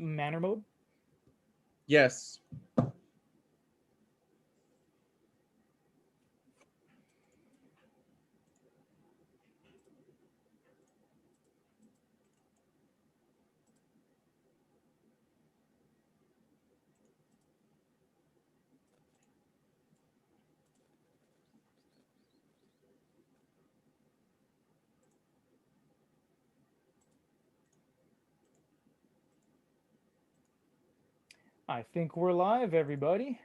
manner mode? Yes. I think we're live, everybody.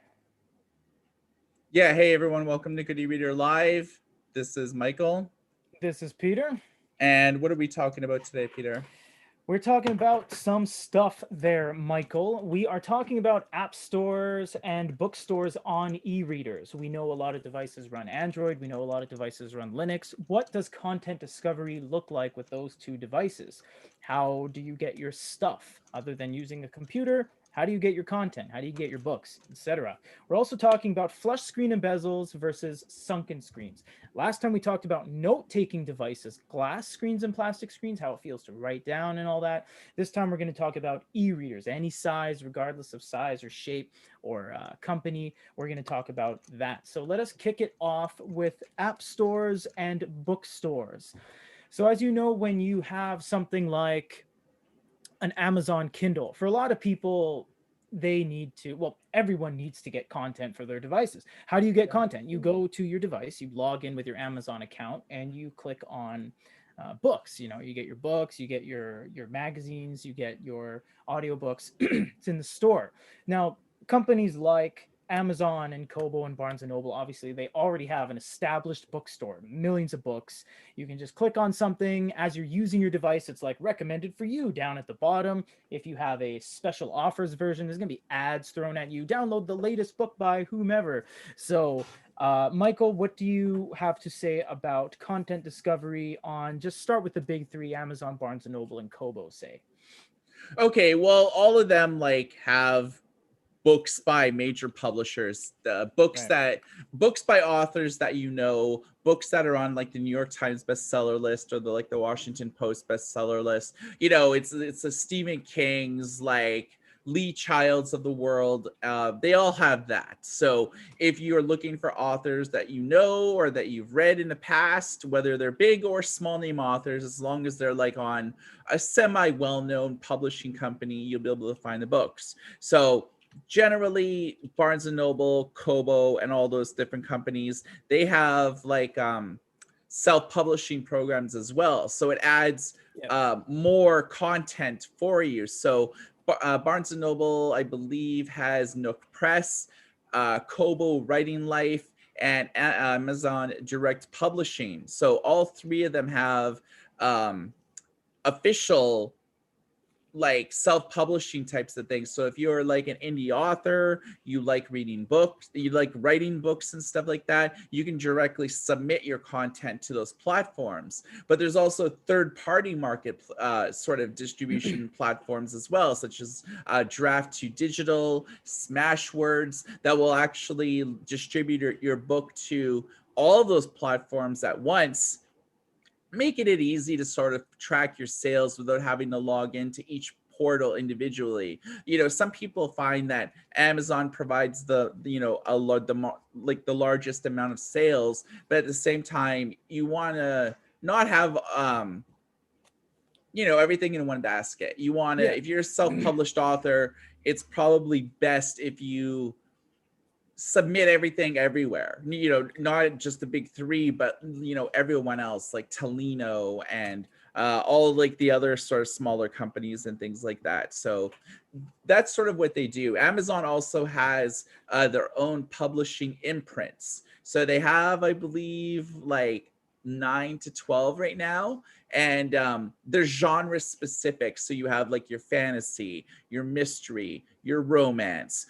Yeah. Hey, everyone. Welcome to Good E-Reader Live. This is Michael. This is Peter. And what are we talking about today, Peter? We're talking about some stuff there, Michael. We are talking about app stores and bookstores on e-readers. We know a lot of devices run Android. We know a lot of devices run Linux. What does content discovery look like with those two devices? How do you get your stuff other than using a computer? How do you get your content? How do you get your books, etc.? We're also talking about flush screen and bezels versus sunken screens. Last time we talked about note-taking devices, glass screens and plastic screens, how it feels to write down and all that. This time we're going to talk about e-readers, any size, regardless of size or shape or company. We're going to talk about that. So let us kick it off with app stores and bookstores. So as you know, when you have something like an Amazon Kindle, for a lot of people, they need to, well, everyone needs to get content for their devices. How do you get content? You go to your device, you log in with your Amazon account, and you click on books. You know, you get your books, you get your magazines, you get your audiobooks. It's in the store. Now, companies like Amazon and Kobo and Barnes and Noble, obviously, they already have an established bookstore, millions of books. You can just click on something as you're using your device. It's like recommended for you down at the bottom. If you have a special offers version, there's going to be ads thrown at you. Download the latest book by whomever. So, Michael, what do you have to say about content discovery on, just start with the big three, Amazon, Barnes and Noble, and Kobo, say? Okay. Well, all of them have books by major publishers, the Right. books by authors that books that are on like the New York Times bestseller list or the Washington Post bestseller list. It's the Stephen King's, like Lee Childs of the world. They all have that. So if you're looking for authors that you know or that you've read in the past, whether they're big or small name authors, as long as they're like on a semi well-known publishing company, you'll be able to find the books. So generally Barnes and Noble, Kobo, and all those different companies, they have self-publishing programs as well. So it adds Yep. more content for you. So Barnes and Noble, I believe, has Nook Press, Kobo Writing Life, and Amazon Direct Publishing. So all three of them have official like self-publishing types of things. So if you're like an indie author, you like reading books, you like writing books and stuff like that, you can directly submit your content to those platforms. But there's also third-party market sort of distribution platforms as well, such as Draft to Digital, Smashwords, that will actually distribute your book to all of those platforms at once, making it easy to sort of track your sales without having to log into each portal individually. Some people find that Amazon provides the largest amount of sales, but at the same time, you want to not have everything in one basket. You want Yeah. to, if you're a self-published author, it's probably best if you submit everything everywhere, not just the big three, but everyone else, like Tolino and all like the other sort of smaller companies and things like that. So that's sort of what they do. Amazon also has their own publishing imprints. So they have, I believe, like 9 to 12 right now. And they're genre specific. So you have like your fantasy, your mystery, your romance,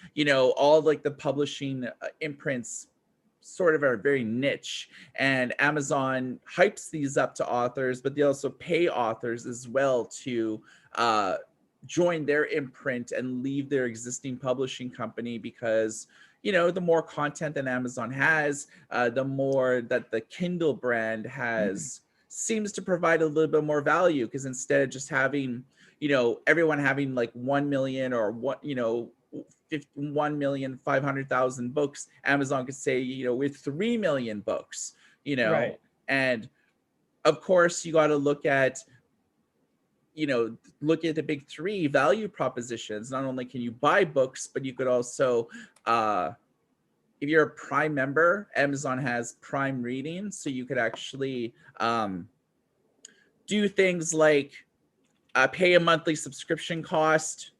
all like the publishing imprints sort of are very niche. And Amazon hypes these up to authors, but they also pay authors as well to join their imprint and leave their existing publishing company, because the more content that Amazon has, the more that the Kindle brand has seems to provide a little bit more value, because instead of just having everyone having like 1 million or what, 1,500,000 books. Amazon could say, with 3 million books, Right. and of course you got to look at the big three value propositions. Not only can you buy books, but you could also, if you're a Prime member, Amazon has Prime Reading, so you could actually do things like pay a monthly subscription cost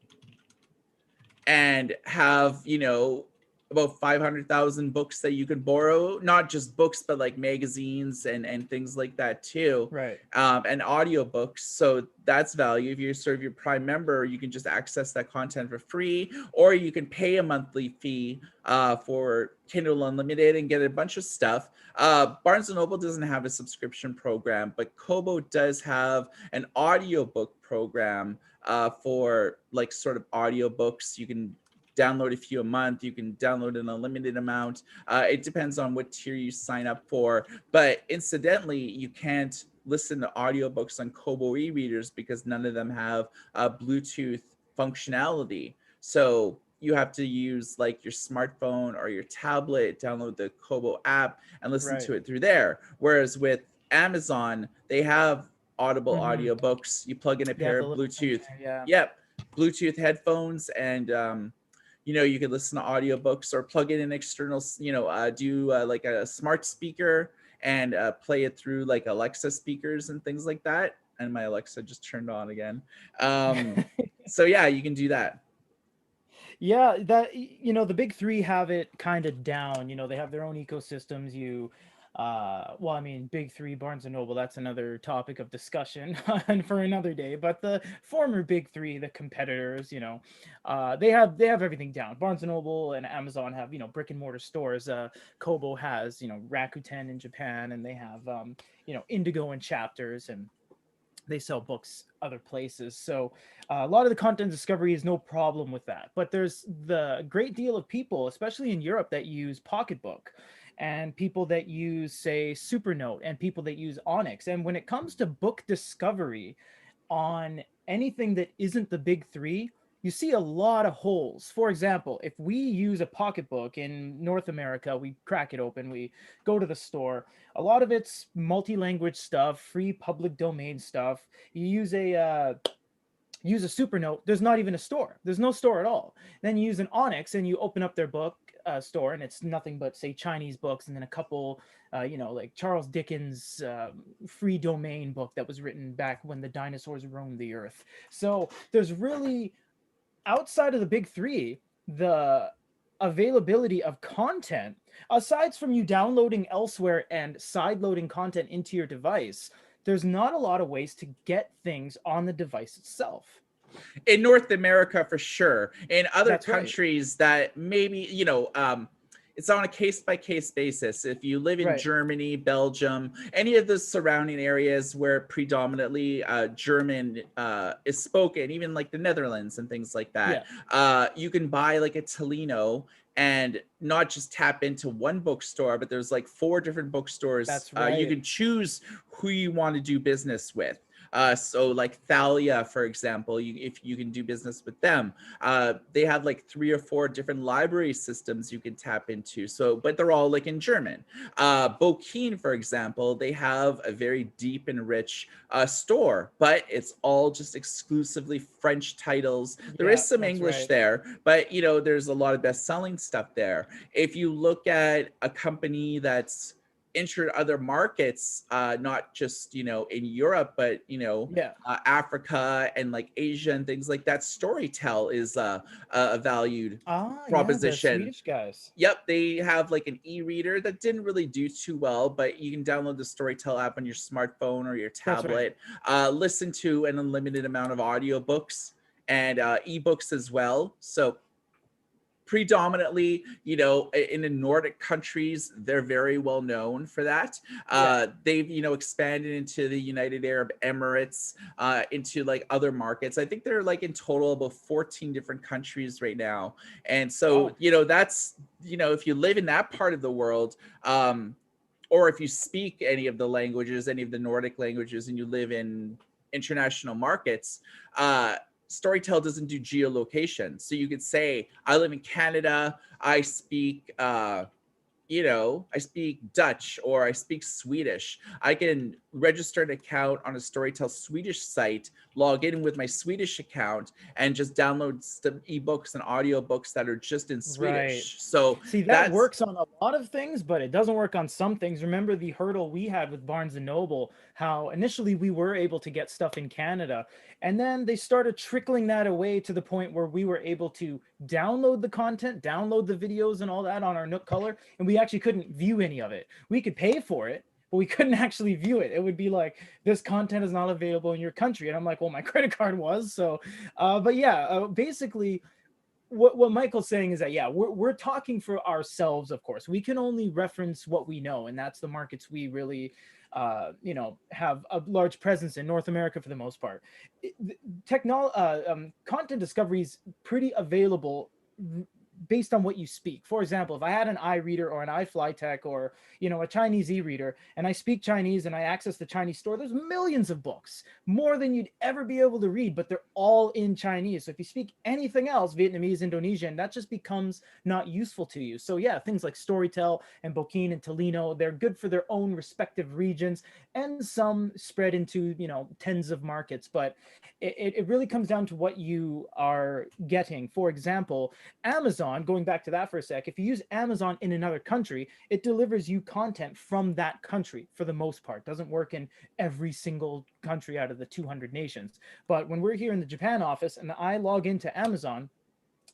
and have about 500,000 books that you could borrow, not just books but like magazines and things like that too, Right. and audiobooks. So that's value. If you're sort of your Prime member, you can just access that content for free, or you can pay a monthly fee for Kindle Unlimited and get a bunch of stuff. Barnes & Noble doesn't have a subscription program, but Kobo does have an audiobook program for like sort of audiobooks. You can download a few a month. You can download an unlimited amount. It depends on what tier you sign up for. But incidentally, you can't listen to audiobooks on Kobo e-readers because none of them have Bluetooth functionality. So you have to use like your smartphone or your tablet, download the Kobo app and listen Right. to it through there. Whereas with Amazon, they have Audible Hmm. audiobooks. You plug in a They have pair the of little thing Bluetooth. there. Yeah. Yep. Bluetooth headphones, and you could listen to audiobooks or plug in an external, do like a smart speaker and play it through like Alexa speakers and things like that. And my Alexa just turned on again. So yeah, you can do that. Yeah, that the big three have it kind of down. They have their own ecosystems. Well, I mean, big three, Barnes and Noble. That's another topic of discussion and for another day. But the former big three, the competitors, they have everything down. Barnes and Noble and Amazon have brick and mortar stores. Kobo has Rakuten in Japan, and they have Indigo and Chapters, and they sell books other places. So a lot of the content discovery is no problem with that. But there's the great deal of people, especially in Europe, that use Pocketbook, and people that use, say, Supernote, and people that use Onyx. And when it comes to book discovery on anything that isn't the big three, you see a lot of holes. For example, if we use a pocketbook in North America, we crack it open, we go to the store. A lot of it's multi-language stuff, free public domain stuff. You use a Supernote, there's not even a store. There's no store at all. Then you use an Onyx and you open up their book store, and it's nothing but, say, Chinese books, and then a couple, like Charles Dickens' free domain book that was written back when the dinosaurs roamed the earth. So there's really, outside of the big three, the availability of content, aside from you downloading elsewhere and sideloading content into your device, there's not a lot of ways to get things on the device itself. In North America, for sure. In other That's right. countries, that maybe it's on a case by case basis. If you live in Right. Germany, Belgium, any of the surrounding areas where predominantly German is spoken, even like the Netherlands and things like that, Yeah. you can buy like a Tolino and not just tap into one bookstore, but there's like 4 different bookstores. That's You right. can choose who you want to do business with. So like Thalia, for example, if you can do business with them, they have like 3 or 4 different library systems you can tap into. So, but they're all like in German. Bokeen, for example, they have a very deep and rich store, but it's all just exclusively French titles. There Yeah, is some that's English right. there, but there's a lot of best-selling stuff there. If you look at a company that's entered other markets, not just in Europe, but Yeah. Africa and like Asia and things like that. Storytel is a valued Ah, yeah, the proposition. Swedish guys. Yep, they have like an e-reader that didn't really do too well, but you can download the Storytel app on your smartphone or your That's right. tablet, listen to an unlimited amount of audiobooks and ebooks as well. So predominantly, in the Nordic countries, they're very well known for that. Yeah. They've, expanded into the United Arab Emirates, into like other markets. I think they're like in total about 14 different countries right now. And so, God. that's, if you live in that part of the world, or if you speak any of the languages, any of the Nordic languages, and you live in international markets, Storytel doesn't do geolocation. So you could say, I live in Canada, I speak I speak Dutch or I speak Swedish. I can register an account on a Storytel Swedish site, log in with my Swedish account, and just download some ebooks and audiobooks that are just in Right. Swedish. So See, that that's works on a lot of things, but it doesn't work on some things. Remember the hurdle we had with Barnes and Noble, how initially we were able to get stuff in Canada, and then they started trickling that away to the point where we were able to download the content, download the videos and all that on our Nook Color, and we actually couldn't view any of it. We could pay for it, but we couldn't actually view it. It would be like, this content is not available in your country. And I'm like, well, my credit card was. So, but yeah, basically, what Michael's saying is that, yeah, we're talking for ourselves. Of course, we can only reference what we know, and that's the markets we really have a large presence in. North America for the most part. Content discovery is pretty available based on what you speak. For example, if I had an iReader or an iFlyTech or a Chinese e-reader, and I speak Chinese and I access the Chinese store, there's millions of books, more than you'd ever be able to read, but they're all in Chinese. So if you speak anything else, Vietnamese, Indonesian, that just becomes not useful to you. So yeah, things like Storytel and Bookstores and Tolino, they're good for their own respective regions, and some spread into tens of markets. But it really comes down to what you are getting. For example, Amazon, going back to that for a sec, if you use Amazon in another country, it delivers you content from that country for the most part. Doesn't work in every single country out of the 200 nations. But when we're here in the Japan office and I log into Amazon,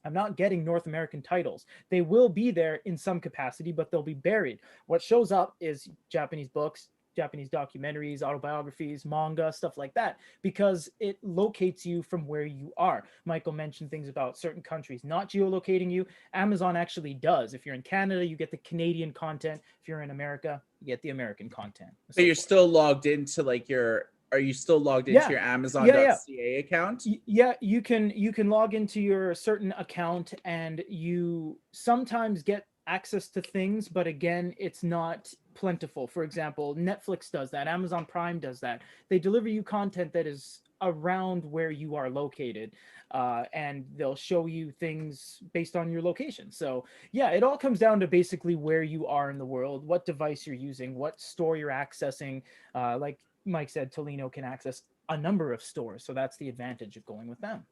I'm not getting North American titles. They will be there in some capacity, but they'll be buried. What shows up is Japanese books, Japanese documentaries, autobiographies, manga, stuff like that, because it locates you from where you are. Michael mentioned things about certain countries not geolocating you. Amazon actually does. If you're in Canada, you get the Canadian content. If you're in America, you get the American content. but So you're forth. still logged into like your are you still logged into Yeah, your yeah. Amazon.ca account? Yeah, you can log into your certain account, and you sometimes get access to things, but again, it's not plentiful. For example, Netflix does that, Amazon Prime does that. They deliver you content that is around where you are located, and they'll show you things based on your location. So yeah, it all comes down to basically where you are in the world, what device you're using, what store you're accessing. Like Mike said, Tolino can access a number of stores, so that's the advantage of going with them.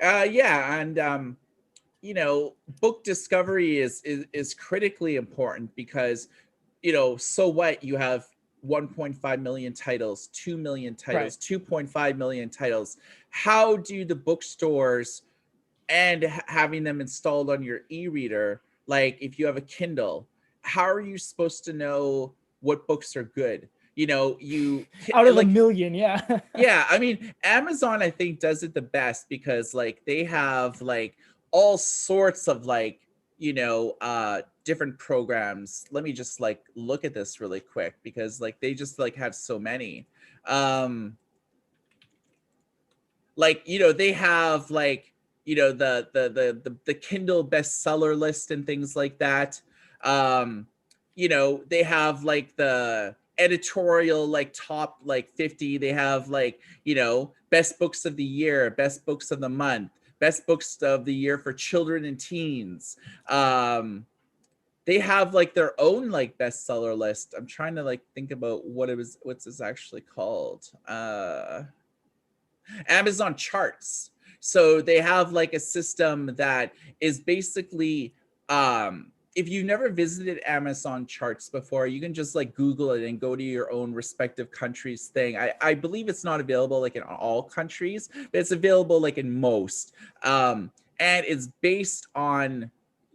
Yeah, and book discovery is critically important because so what, you have 1.5 million titles, 2 million Right. titles, 2.5 million titles. How do the bookstores and having them installed on your e-reader, like if you have a Kindle, how are you supposed to know what books are good? You Out of a like, million, yeah. yeah, I mean, Amazon I think does it the best because like they have like all sorts of like, different programs. Let me just like look at this really quick because like they just like have so many. Um like, they have like, the Kindle bestseller list and things like that. Um they have like the editorial like top like 50. They have like, best books of the year, best books of the month, best books of the year for children and teens. They have like their own like bestseller list. I'm trying to like think about what's this actually called. Amazon charts. So they have like a system that is basically, if you've never visited Amazon charts before, you can just like Google it and go to your own respective country's thing. I believe it's not available like in all countries, but it's available like in most. And it's based on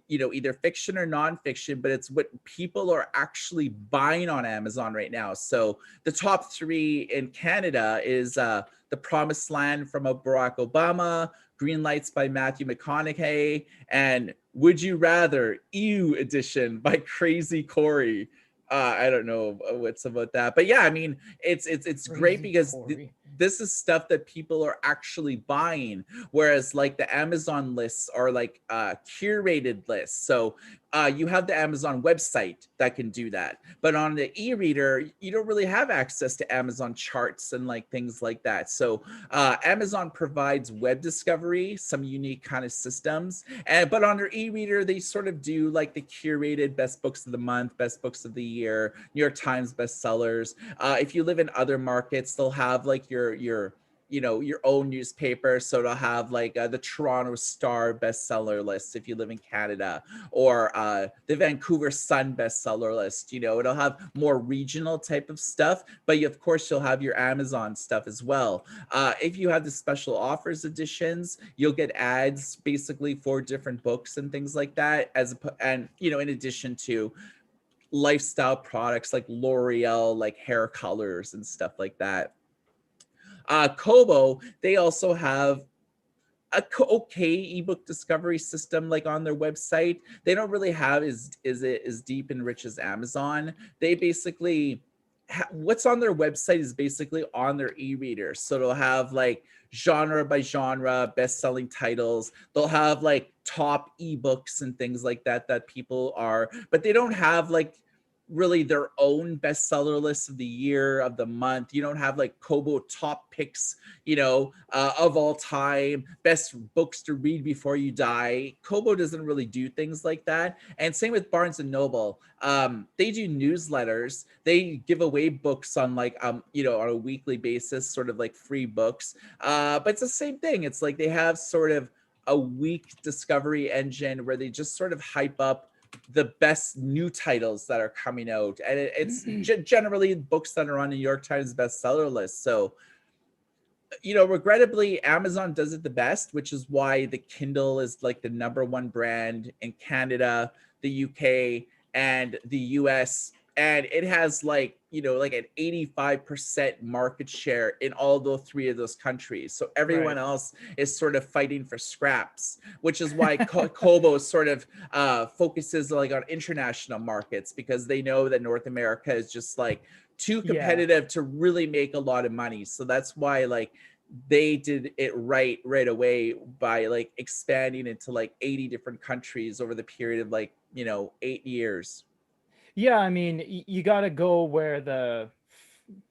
either fiction or nonfiction, but it's what people are actually buying on Amazon right now. So the top three in Canada is The Promised Land from Barack Obama, Green Lights by Matthew McConaughey, and Would You Rather EU edition by Crazy Corey. I don't know what's about that, but yeah, I mean, it's great Crazy because Corey. this is stuff that people are actually buying, whereas like the Amazon lists are like curated lists. So you have the Amazon website that can do that. But on the e-reader, you don't really have access to Amazon charts and like things like that. So Amazon provides web discovery, some unique kind of systems. And but on their e-reader, they sort of do like the curated best books of the month, best books of the year, New York Times bestsellers. If you live in other markets, they'll have like your your own newspaper, so it'll have like the Toronto Star bestseller list if you live in Canada, or the Vancouver Sun bestseller list. It'll have more regional type of stuff, but of course you'll have your Amazon stuff as well. If you have the special offers editions, you'll get ads basically for different books and things like that, and in addition to lifestyle products like L'Oreal, like hair colors and stuff like that. Kobo, they also have a okay ebook discovery system like on their website. They don't really have is it as deep and rich as Amazon. They basically what's on their website is basically on their e-reader. So they'll have like genre by genre, best-selling titles. They'll have like top ebooks and things like that people are, but they don't have like really their own bestseller lists of the year, of the month. You don't have like Kobo top picks, of all time, best books to read before you die. Kobo doesn't really do things like that. And same with Barnes and Noble. They do newsletters. They give away books on like on a weekly basis, sort of like free books. But it's the same thing. It's like they have sort of a weak discovery engine where they just sort of hype up the best new titles that are coming out, and it's generally books that are on the New York Times bestseller list. So regrettably, Amazon does it the best, which is why the Kindle is like the number one brand in Canada, the UK, and the US. And it has like an 85% market share in all those three of those countries. So everyone Right. else is sort of fighting for scraps, which is why Kobo sort of focuses like on international markets, because they know that North America is just like too Yeah. competitive to really make a lot of money. So that's why like they did it right away by like expanding into like 80 different countries over the period of like 8 years. Yeah, I mean, you got to go where the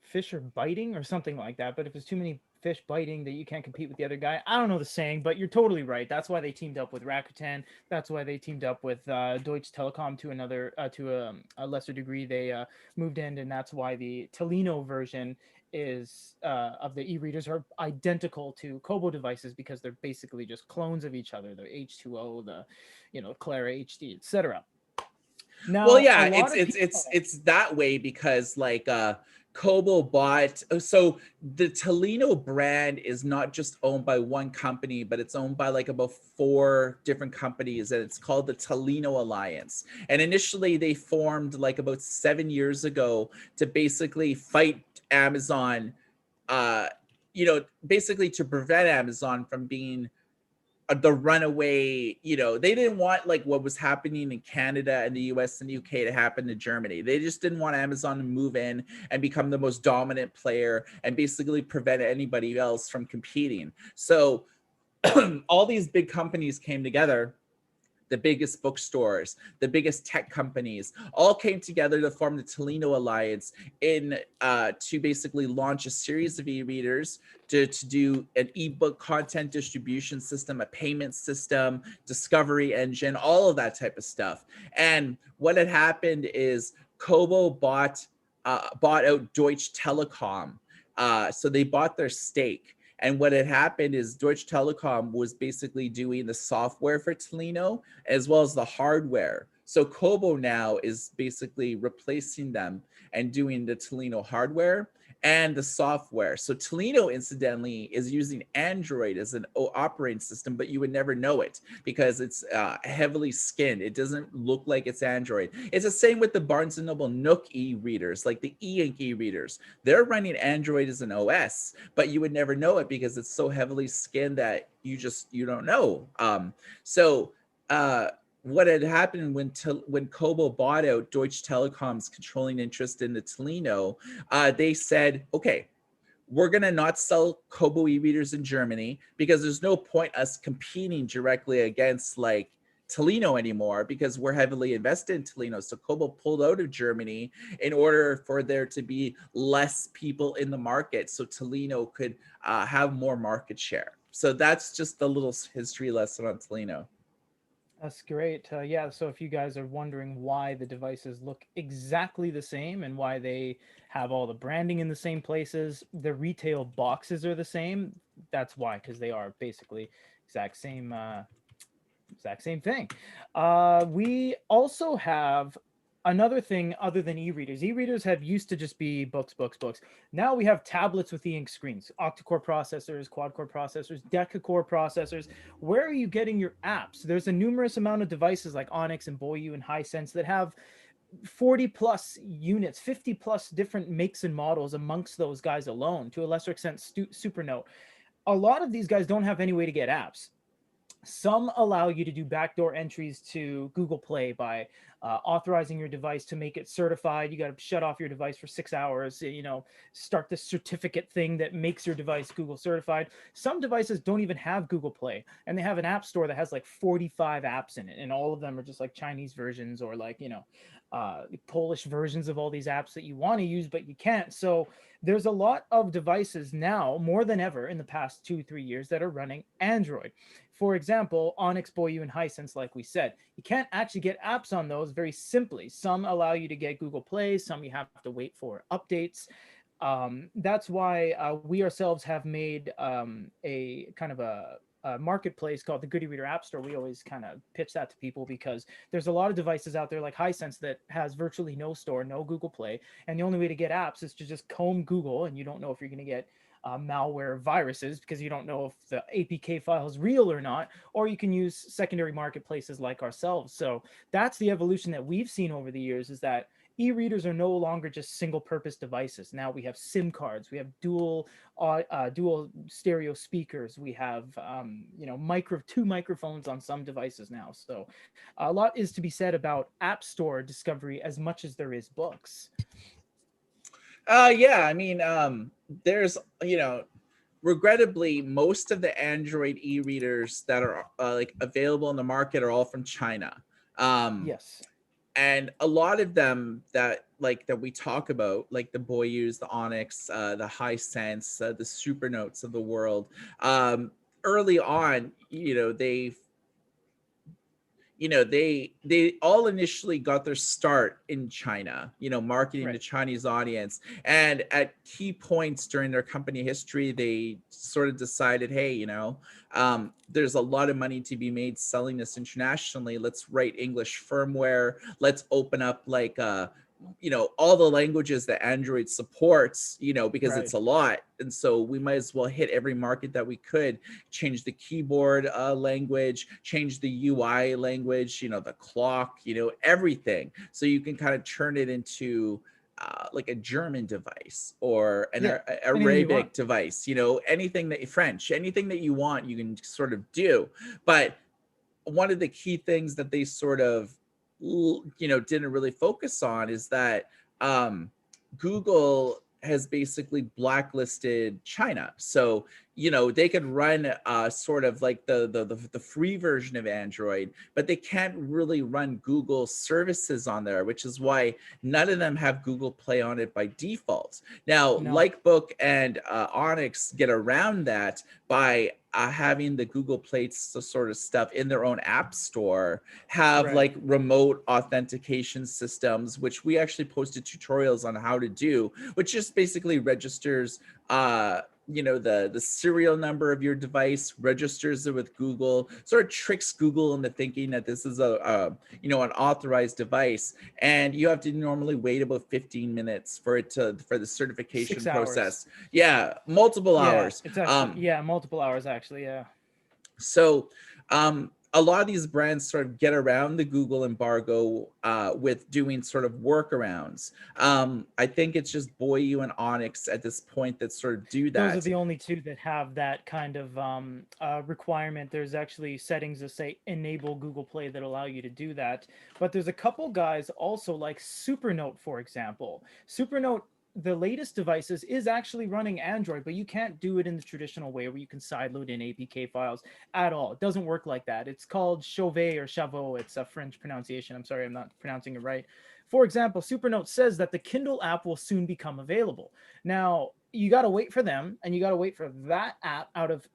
fish are biting or something like that. But if there's too many fish biting that you can't compete with the other guy, I don't know the saying, but you're totally right. That's why they teamed up with Rakuten. That's why they teamed up with Deutsche Telekom to a lesser degree. They moved in, and that's why the Tolino version is of the e-readers are identical to Kobo devices, because they're basically just clones of each other. The H2O, the Clara HD, etc. Well, Now, a yeah, lot it's of it's people. it's it's that way because like Kobo bought so the Tolino brand is not just owned by one company, but it's owned by like about four different companies, and it's called the Tolino Alliance. And initially they formed like about 7 years ago to basically fight Amazon, uh, basically to prevent Amazon from being the runaway. They didn't want like what was happening in Canada and the US and the UK to happen to Germany. They just didn't want Amazon to move in and become the most dominant player and basically prevent anybody else from competing. So all these big companies came together. The biggest bookstores, the biggest tech companies, all came together to form the Tolino Alliance in to basically launch a series of e-readers, to do an ebook content distribution system, a payment system, discovery engine, all of that type of stuff. And what had happened is Kobo bought out Deutsche Telekom. So they bought their stake. And what had happened is Deutsche Telekom was basically doing the software for Tolino as well as the hardware. So Kobo now is basically replacing them and doing the Tolino hardware and the software. So Tolino, incidentally, is using Android as an operating system, but you would never know it because it's heavily skinned. It doesn't look like it's Android. It's the same with the Barnes & Noble Nook e-readers, like the e-ink e-readers. They're running Android as an OS, but you would never know it because it's so heavily skinned that you don't know. So what had happened when Kobo bought out Deutsche Telekom's controlling interest in the Tolino, they said, okay, we're going to not sell Kobo e-readers in Germany because there's no point us competing directly against like Tolino anymore because we're heavily invested in Tolino. So Kobo pulled out of Germany in order for there to be less people in the market, so Tolino could have more market share. So that's just a little history lesson on Tolino. That's great. Yeah, so if you guys are wondering why the devices look exactly the same and why they have all the branding in the same places, the retail boxes are the same. That's why, because they are basically exact same exact same thing. We also have another thing other than e-readers. E-readers have used to just be books, books, books. Now we have tablets with e-ink screens, octa-core processors, quad-core processors, deca-core processors. Where are you getting your apps? There's a numerous amount of devices like Onyx and Boyu and Hisense that have 40 plus units, 50 plus different makes and models amongst those guys alone, to a lesser extent, Supernote. A lot of these guys don't have any way to get apps. Some allow you to do backdoor entries to Google Play by authorizing your device to make it certified. You got to shut off your device for 6 hours, start the certificate thing that makes your device Google certified. Some devices don't even have Google Play, and they have an app store that has like 45 apps in it, and all of them are just like Chinese versions or like, Polish versions of all these apps that you want to use, but you can't. So there's a lot of devices now, more than ever in the past 2, 3 years, that are running Android. For example, Onyx, Boyu, and Hisense, like we said, you can't actually get apps on those very simply. Some allow you to get Google Play, some you have to wait for updates. That's why we ourselves have made a kind of a marketplace called the Goody Reader App Store. We always kind of pitch that to people because there's a lot of devices out there like Hisense that has virtually no store, no Google Play, and the only way to get apps is to just comb Google, and you don't know if you're going to get malware viruses because you don't know if the APK file is real or not, or you can use secondary marketplaces like ourselves. So that's the evolution that we've seen over the years, is that e-readers are no longer just single purpose devices. Now we have SIM cards, we have dual stereo speakers, we have two microphones on some devices now. So a lot is to be said about app store discovery as much as there is books. Yeah, I mean, there's, regrettably, most of the Android e-readers that are like available in the market are all from China. Um, Yes. and a lot of them that we talk about, like the Boyus, the Onyx, the Hisense, the Supernotes of the world, early on, they all initially got their start in China, marketing to Right. Chinese audience. And at key points during their company history, they sort of decided, hey, there's a lot of money to be made selling this internationally. Let's write English firmware. Let's open up like all the languages that Android supports, because Right. it's a lot. And so we might as well hit every market that we could, change the keyboard language, change the UI language, the clock, everything. So you can kind of turn it into like a German device or an Yeah. Anything you want. Arabic device, anything that French, anything that you want, you can sort of do. But one of the key things that they sort of didn't really focus on is that Google has basically blacklisted China. So they could run sort of like the free version of Android, but they can't really run Google services on there, which is why none of them have Google Play on it by default. Now, No. Likebook and Onyx get around that by having the Google Play sort of stuff in their own app store, have Right. like remote authentication systems, which we actually posted tutorials on how to do, which just basically registers the serial number of your device, registers it with Google, sort of tricks Google into thinking that this is an authorized device. And you have to normally wait about 15 minutes for the certification 6 hours. process. Yeah, multiple Yeah, hours. it's actually, yeah, multiple hours actually. Yeah. So a lot of these brands sort of get around the Google embargo with doing sort of workarounds. I think it's just Boyu and Onyx at this point that sort of do Those are that. the only two that have that kind of requirement. There's actually settings that say enable Google Play that allow you to do that. But there's a couple guys also like Supernote, for example. Supernote the latest devices is actually running Android, but you can't do it in the traditional way where you can sideload in APK files at all. It doesn't work like that. It's called Chauvet or Chavot. It's a French pronunciation. I'm sorry, I'm not pronouncing it right. For example, Supernote says that the Kindle app will soon become available. Now, you got to wait for them, and you got to wait for that app out of,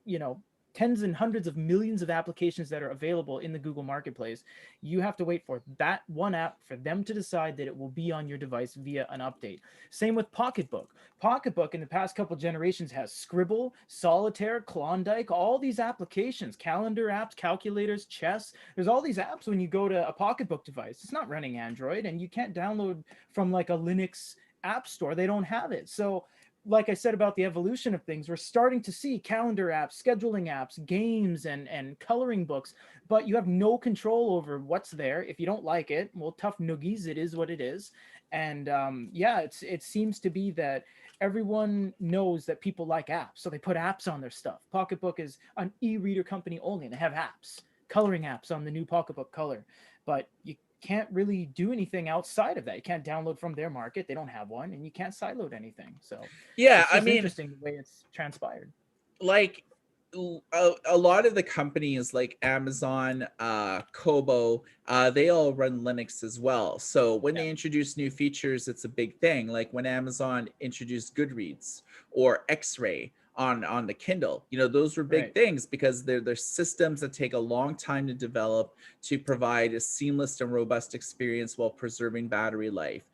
tens and hundreds of millions of applications that are available in the Google Marketplace. You have to wait for that one app for them to decide that it will be on your device via an update. Same with Pocketbook. Pocketbook in the past couple generations has Scribble, Solitaire, Klondike, all these applications, calendar apps, calculators, chess. There's all these apps when you go to a Pocketbook device. It's not running Android, and you can't download from like a Linux app store. They don't have it. So like I said about the evolution of things, we're starting to see calendar apps, scheduling apps, games, and coloring books, but you have no control over what's there. If you don't like it, well, tough noogies, it is what it is. And yeah, it seems to be that everyone knows that people like apps, so they put apps on their stuff. Pocketbook is an e-reader company only, and they have apps, coloring apps on the new Pocketbook Color, but you can't really do anything outside of that. You can't download from their market. They don't have one, and you can't sideload anything. So Yeah, it's I just mean, interesting the way it's transpired. like a lot of the companies like Amazon, Kobo, they all run Linux as well. So when Yeah, they introduce new features, it's a big thing. Like when Amazon introduced Goodreads or X-Ray on the Kindle, those were big right. things because they're systems that take a long time to develop to provide a seamless and robust experience while preserving battery life.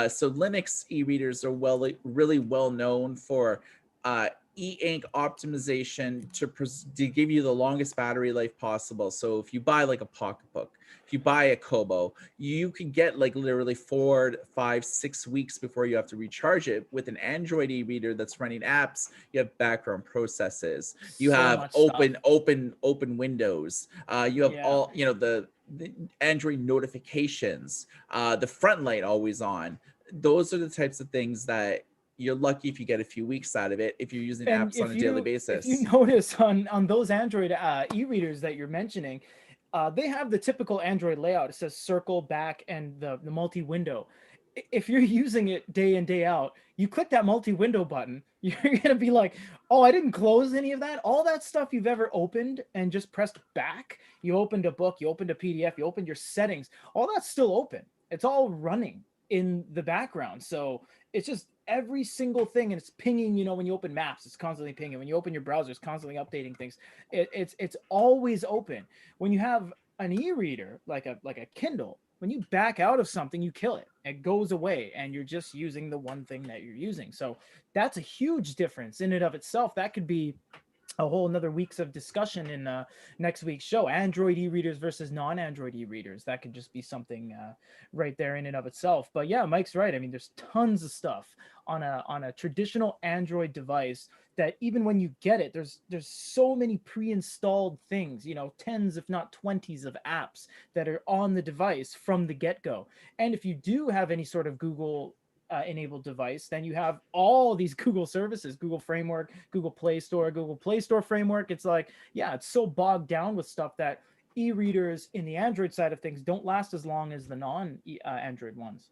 So Linux e-readers are really well known for uh, e-ink optimization to give you the longest battery life possible. So if you buy like a pocketbook, if you buy a Kobo, you can get like literally 4, 5, 6 weeks before you have to recharge it. With an Android e-reader that's running apps, you have background processes, you So have much stuff. open windows, you have Yeah. all the Android notifications, the front light always on. Those are the types of things that you're lucky if you get a few weeks out of it if you're using And apps on a daily if you basis. notice on those Android e-readers that you're mentioning, they have the typical Android layout. It says circle, back, and the multi-window. If you're using it day in day out, you click that multi-window button, you're gonna be like, oh, I didn't close any of that. All that stuff you've ever opened and just pressed back. You opened a book, you opened a PDF, you opened your settings. All that's still open. It's all running in the background. So it's just every single thing, and it's pinging. When you open maps, it's constantly pinging. When you open your browser, it's constantly updating things. It's always open. When you have an e-reader like a Kindle, when you back out of something, you kill it. It goes away, and you're just using the one thing that you're using. So that's a huge difference in and of itself. That could be a whole another weeks of discussion in next week's show. Android e-readers versus non-Android e-readers. That could just be something right there in and of itself. But yeah, Mike's right. I mean, there's tons of stuff on a traditional Android device that even when you get it, there's so many pre-installed things, tens if not 20s of apps that are on the device from the get-go. And if you do have any sort of Google enabled device, then you have all these Google services, Google Framework, Google Play Store, Google Play Store Framework. It's like, yeah, it's so bogged down with stuff that e-readers in the Android side of things don't last as long as the non-Android ones.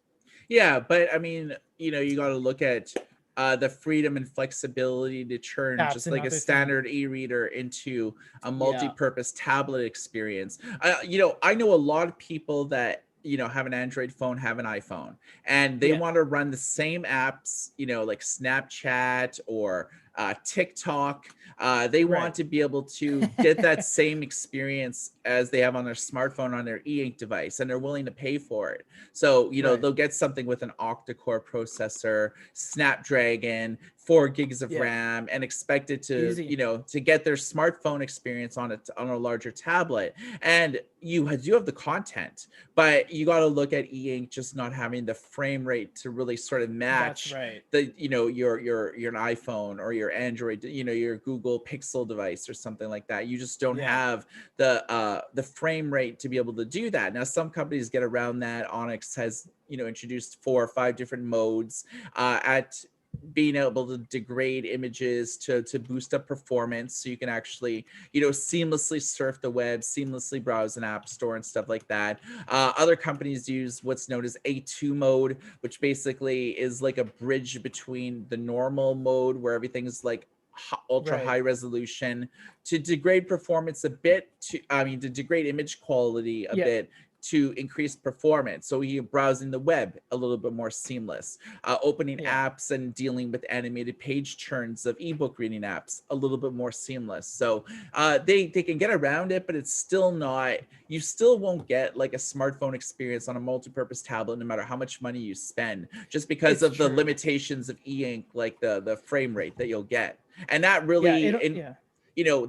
Yeah, but I mean, you got to look at the freedom and flexibility to turn That's just like a another thing. standard e-reader into a Yeah, multi-purpose tablet experience. I know a lot of people that have an Android phone, have an iPhone, and they yeah, want to run the same apps, like Snapchat or TikTok. They right. want to be able to get that same experience as they have on their smartphone on their e-ink device, and they're willing to pay for it. So, Right. they'll get something with an octa-core processor, Snapdragon, 4 gigs of Yeah, RAM, and expect it to, easy. to get their smartphone experience on a larger tablet. And you do have the content, but you got to look at e-ink just not having the frame rate to really sort of That's match right. the, your an iPhone or your Android, your Google Pixel device or something like that. You just don't Yeah, have the frame rate to be able to do that. Now some companies get around that. Onyx has introduced 4 or 5 different modes at being able to degrade images to boost up performance, so you can actually, seamlessly surf the web, seamlessly browse an app store and stuff like that. Other companies use what's known as A2 mode, which basically is like a bridge between the normal mode where everything's like ultra Right. high resolution, to degrade performance a bit, to degrade image quality a Yeah. bit, to increase performance. So you're browsing the web a little bit more seamless, opening Yeah. apps and dealing with animated page turns of ebook reading apps a little bit more seamless. So they can get around it, but it's still not. You still won't get like a smartphone experience on a multi-purpose tablet, no matter how much money you spend, just because It's of the true. limitations of e-ink, like the frame rate that you'll get. And that Yeah. really, It. in Yeah.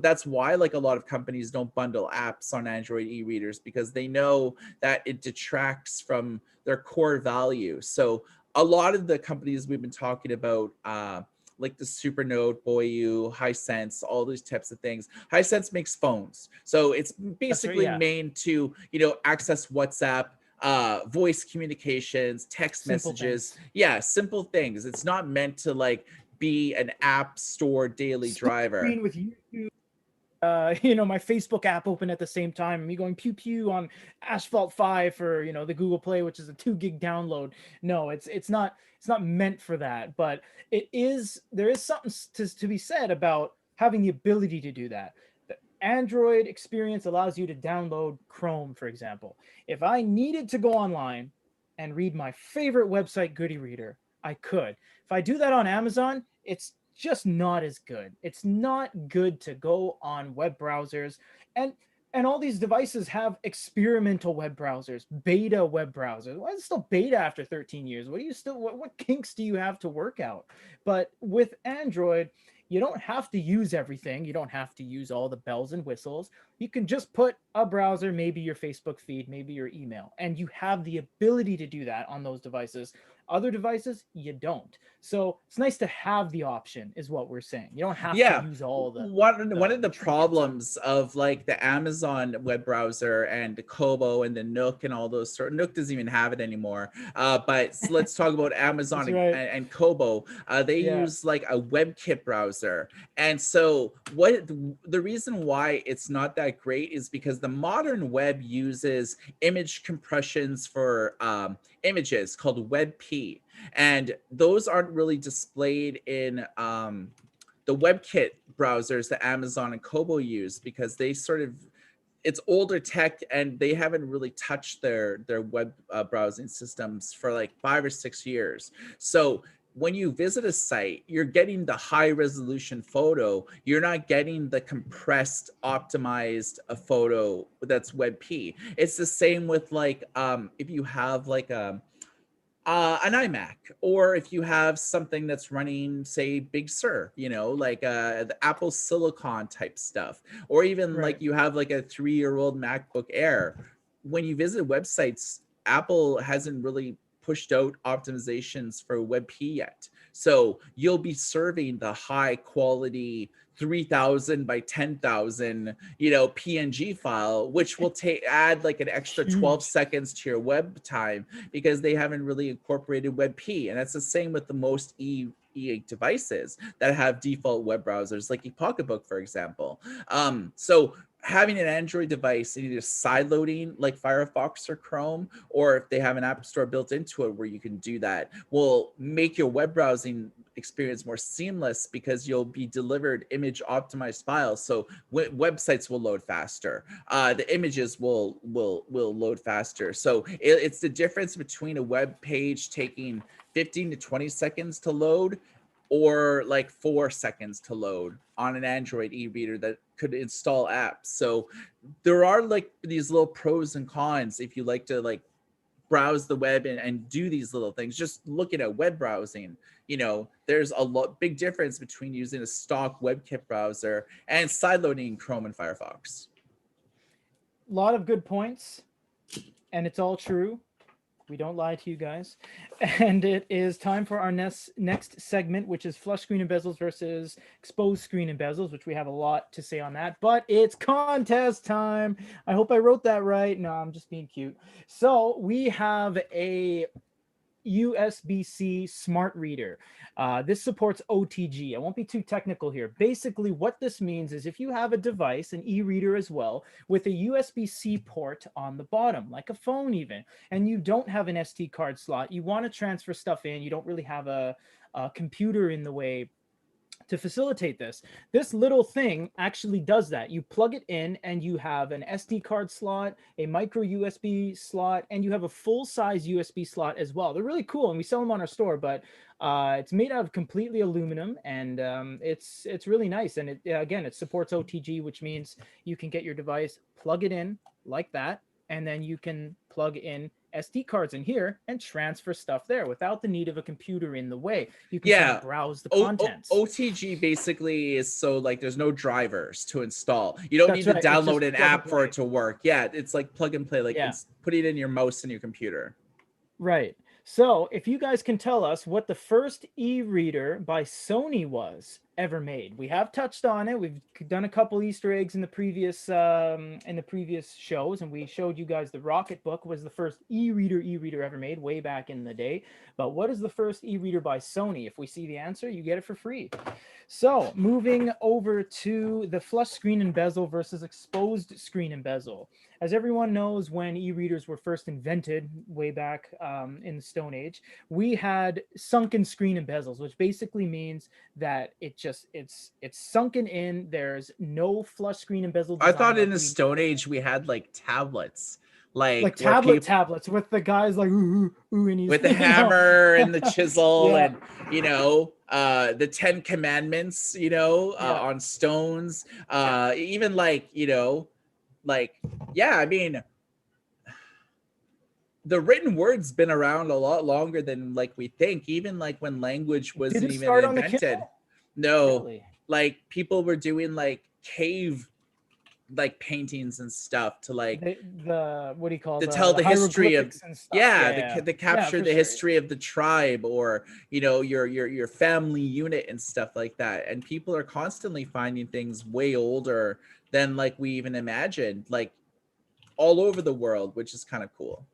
that's why like a lot of companies don't bundle apps on Android e-readers, because they know that it detracts from their core value. So a lot of the companies we've been talking about, like the Supernote, Boyu, Hisense, all these types of things. Hisense makes phones, so it's That's right. basically Yeah. made to access WhatsApp, voice communications, text Simple messages. things. Yeah, simple things. It's not meant to like be an app store daily Split driver. screen with YouTube. My Facebook app open at the same time, and me going pew pew on Asphalt 5 for the Google Play, which is a 2 gig download. No, it's not meant for that. But there is something to be said about having the ability to do that. The Android experience allows you to download Chrome, for example. If I needed to go online and read my favorite website, Goody Reader, I could. If I do that on Amazon, it's just not as good. It's not good to go on web browsers, and all these devices have experimental web browsers, beta web browsers. Why is it still beta after 13 years? What kinks do you have to work out? But with Android, you don't have to use everything. You don't have to use all the bells and whistles. You can just put a browser, maybe your Facebook feed, maybe your email, and you have the ability to do that on those devices. Other devices, you don't. So it's nice to have the option, is what we're saying. You don't have to Yeah. use all One of the the tricks. problems of like the Amazon web browser and the Kobo and the Nook and all those sort, Nook doesn't even have it anymore. But let's talk about Amazon That's and, right. and Kobo. They Yeah. use like a WebKit browser. And so what the reason why it's not that great is because the modern web uses image compressions for images called WebP. And those aren't really displayed in the WebKit browsers that Amazon and Kobo use, because they sort of, it's older tech and they haven't really touched their web browsing systems for like 5 or 6 years. So when you visit a site, you're getting the high resolution photo. You're not getting the compressed, optimized photo that's WebP. It's the same with like if you have like an iMac, or if you have something that's running, say, Big Sur, like the Apple Silicon type stuff, or even like Right. you have like a 3-year-old MacBook Air. When you visit websites, Apple hasn't really pushed out optimizations for WebP yet. So you'll be serving the high quality 3000 by 10,000, PNG file, which will add like an extra 12 Huge. seconds to your web time, because they haven't really incorporated WebP. And that's the same with the most devices that have default web browsers, like ePocketbook, for example. So having an Android device and either side loading like Firefox or Chrome, or if they have an app store built into it where you can do that, will make your web browsing experience more seamless, because you'll be delivered image optimized files. So websites will load faster. The images will load faster. So it's the difference between a web page taking 15 to 20 seconds to load, or like 4 seconds to load on an Android e-reader that could install apps. So there are like these little pros and cons if you like to like browse the web and do these little things. Just looking at web browsing, there's a big difference between using a stock WebKit browser and sideloading Chrome and Firefox. A lot of good points, and it's all true. We don't lie to you guys. And it is time for our next segment, which is flush screen and bezels versus exposed screen and bezels, which we have a lot to say on that. But it's contest time. I hope I wrote that right. No, I'm just being cute. So we have USB-C smart reader. This supports OTG. I won't be too technical here. Basically, what this means is if you have a device, an e-reader as well, with a USB-C port on the bottom, like a phone even, and you don't have an SD card slot, you want to transfer stuff in, you don't really have a computer in the way to facilitate this. This little thing actually does that. You plug it in and you have an SD card slot, a micro USB slot, and you have a full size USB slot as well. They're really cool and we sell them on our store, but it's made out of completely aluminum and it's really nice. And again, it supports OTG, which means you can get your device, plug it in like that, and then you can plug in SD cards in here and transfer stuff there without the need of a computer in the way. You can kind Yeah. of browse the contents. OTG basically is so like there's no drivers to install. You don't That's need to right. It's just download an plug and app for it play. to work. Yeah, it's like plug and play. Like Yeah. it's put it in your mouse and your computer. Right. So, if you guys can tell us what the first e-reader by Sony was ever made, we have touched on it. We've done a couple Easter eggs in the previous shows, and we showed you guys the Rocket Book was the first e-reader ever made way back in the day. But what is the first e-reader by Sony? If we see the answer, you get it for free. So, moving over to the flush screen and bezel versus exposed screen and bezel. As everyone knows, when e-readers were first invented way back in the Stone Age, we had sunken screen and bezels, which basically means that it's sunken in. There's no flush screen and bezel I design thought in like the we Stone Age we had like tablets, like where people tablets with the guys like ooh, ooh, ooh, and he's with the hammer and the chisel yeah, and the 10 commandments, yeah, on stones, yeah. even like yeah, I mean the written word's been around a lot longer than like we think, even like when language Did wasn't it even start on the invented. Kindle? No, Really? like people were doing like cave like paintings and stuff to like The what do you call to tell the the history of, hieroglyphics and stuff? yeah, Yeah, yeah, the yeah, capture for the sure. history of the tribe, or your family unit and stuff like that. And people are constantly finding things way older than like we even imagined, like all over the world, which is kind of cool.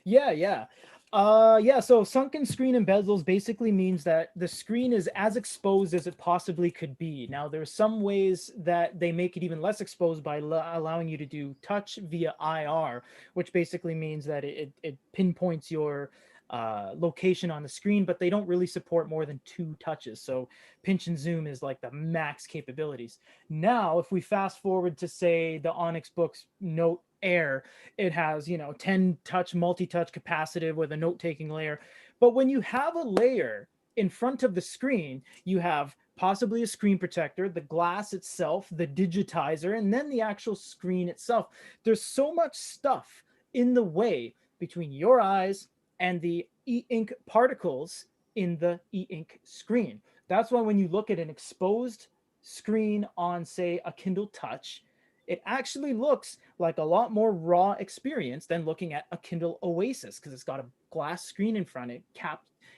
Yeah, yeah. Yeah, so sunken screen and bezels basically means that the screen is as exposed as it possibly could be. Now, there's some ways that they make it even less exposed by allowing you to do touch via IR, which basically means that it pinpoints your location on the screen, but they don't really support more than 2 touches. So pinch and zoom is like the max capabilities. Now, if we fast forward to say the Onyx Books Note Air, it has 10 touch multi-touch capacitive with a note-taking layer. But when you have a layer in front of the screen, you have possibly a screen protector, the glass itself, the digitizer, and then the actual screen itself. There's so much stuff in the way between your eyes and the e-ink particles in the e-ink screen. That's why when you look at an exposed screen on, say, a Kindle Touch, it actually looks like a lot more raw experience than looking at a Kindle Oasis, because it's got a glass screen in front.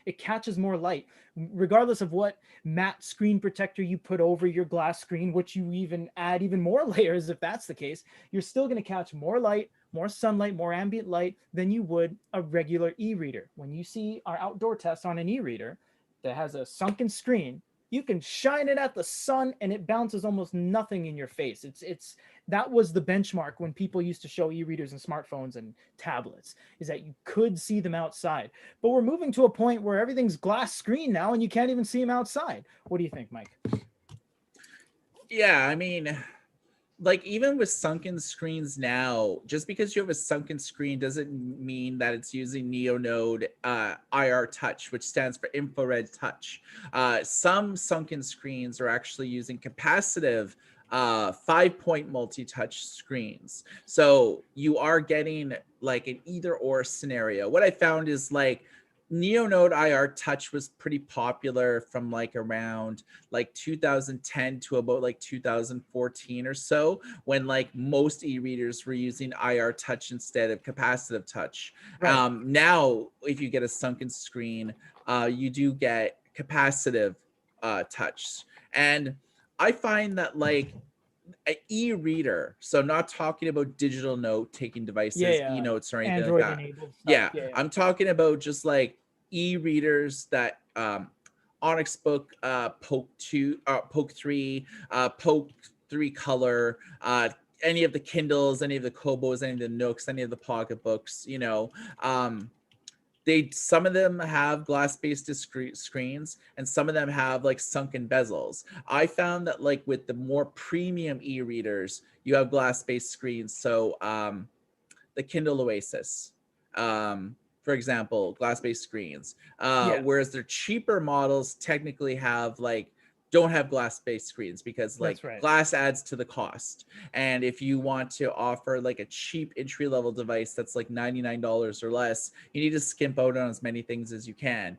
It catches more light, regardless of what matte screen protector you put over your glass screen, which you even add even more layers. If that's the case, you're still going to catch more light, more sunlight, more ambient light than you would a regular e-reader. When you see our outdoor test on an e-reader that has a sunken screen, you can shine it at the sun and it bounces almost nothing in your face. It's that was the benchmark when people used to show e-readers and smartphones and tablets, is that you could see them outside. But we're moving to a point where everything's glass screen now and you can't even see them outside. What do you think, Mike? Yeah, I mean, like even with sunken screens now, just because you have a sunken screen doesn't mean that it's using neonode IR touch, which stands for infrared touch. Some sunken screens are actually using capacitive 5-point multi-touch screens, so you are getting like an either or scenario. What I found is like neonode IR touch was pretty popular from like around like 2010 to about like 2014 or so, when like most e-readers were using IR touch instead of capacitive touch. Right. Now if you get a sunken screen, you do get capacitive touch. And I find that like an e-reader, so not talking about digital note taking Yeah, devices, yeah. e-notes or anything like Android that. enabled stuff. Yeah, Yeah, yeah. I'm talking about just like e-readers that Onyx Book, Poke 3, Poke 3 Color, any of the Kindles, any of the Kobos, any of the Nooks, any of the pocketbooks, um, some of them have glass-based discrete screens, and some of them have like sunken bezels. I found that like with the more premium e-readers, you have glass-based screens. So the Kindle Oasis, for example, glass-based screens. Yeah, Whereas their cheaper models technically have like don't have glass-based screens because like that's right. glass adds to the cost. And if you want to offer like a cheap entry-level device that's like $99 or less, you need to skimp out on as many things as you can.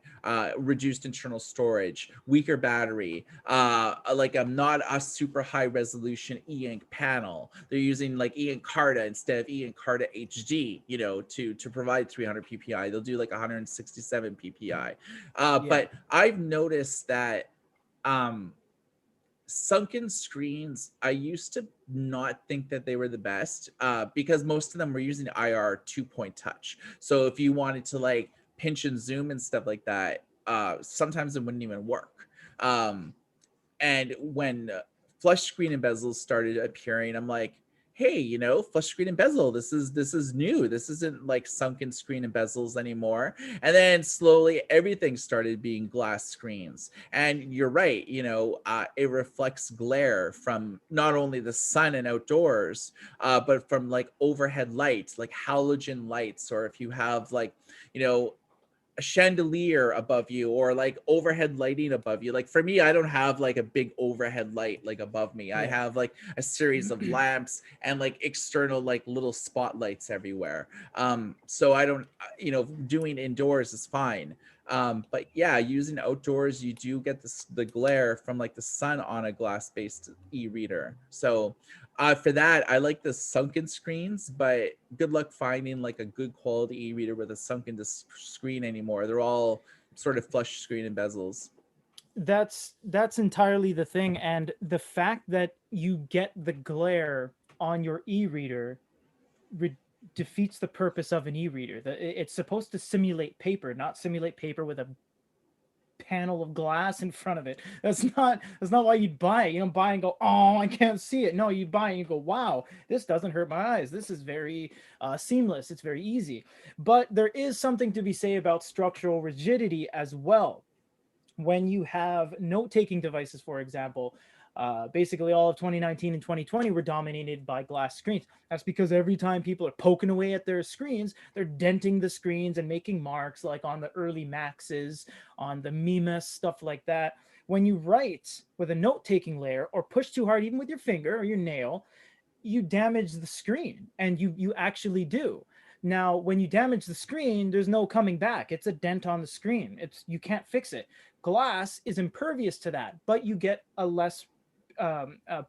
Reduced internal storage, weaker battery, like not a super high resolution e-ink panel. They're using like e-ink Carta instead of e-ink Carta HD, to provide 300 ppi. They'll do like 167 ppi. Yeah, But I've noticed that um sunken screens, I used to not think that they were the best, because most of them were using IR 2-point touch. So if you wanted to like pinch and zoom and stuff like that, sometimes it wouldn't even work. um and when flush screen and bezels started appearing, I'm like, hey, flush screen and bezel, this is new. This isn't like sunken screen and bezels anymore. And then slowly everything started being glass screens. And you're right, it reflects glare from not only the sun and outdoors, but from like overhead lights, like halogen lights, or if you have like, you know a chandelier above you, or like overhead lighting above you. Like for me, I don't have like a big overhead light like above me. I yeah. have like a series of lamps and like external like little spotlights everywhere. So I don't, doing indoors is fine. But yeah, using outdoors, you do get the glare from like the sun on a glass based e-reader. So for that, I like the sunken screens, but good luck finding like a good quality e-reader with a sunken screen anymore. They're all sort of flush screen and bezels. That's entirely the thing, and the fact that you get the glare on your e-reader re- defeats the purpose of an e-reader. It's supposed to simulate paper, not simulate paper with a panel of glass in front of it. That's not why you'd buy it. You don't buy and go, oh, I can't see it. No, you buy and you go, wow, this doesn't hurt my eyes. This is very seamless. It's very easy. But there is something to be said about structural rigidity as well. When you have note-taking devices, for example, basically all of 2019 and 2020 were dominated by glass screens. That's because every time people are poking away at their screens, they're denting the screens and making marks, like on the early Maxes, on the Mimas, stuff like that. When you write with a note-taking layer or push too hard, even with your finger or your nail, you damage the screen, and you actually do. Now when you damage the screen, there's no coming back. It's a dent on the screen. You can't fix it. Glass is impervious to that, but you get a less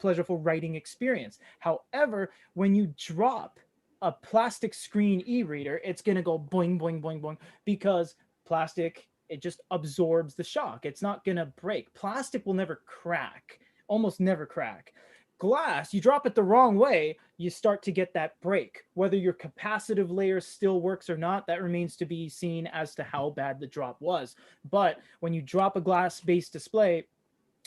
pleasurable writing experience. However, when you drop a plastic screen e-reader, it's going to go boing boing boing boing, because plastic, it just absorbs the shock. It's not going to break. Plastic will never crack, almost never crack. Glass, you drop it the wrong way, you start to get that break. Whether your capacitive layer still works or not, that remains to be seen as to how bad the drop was. But when you drop a glass based display,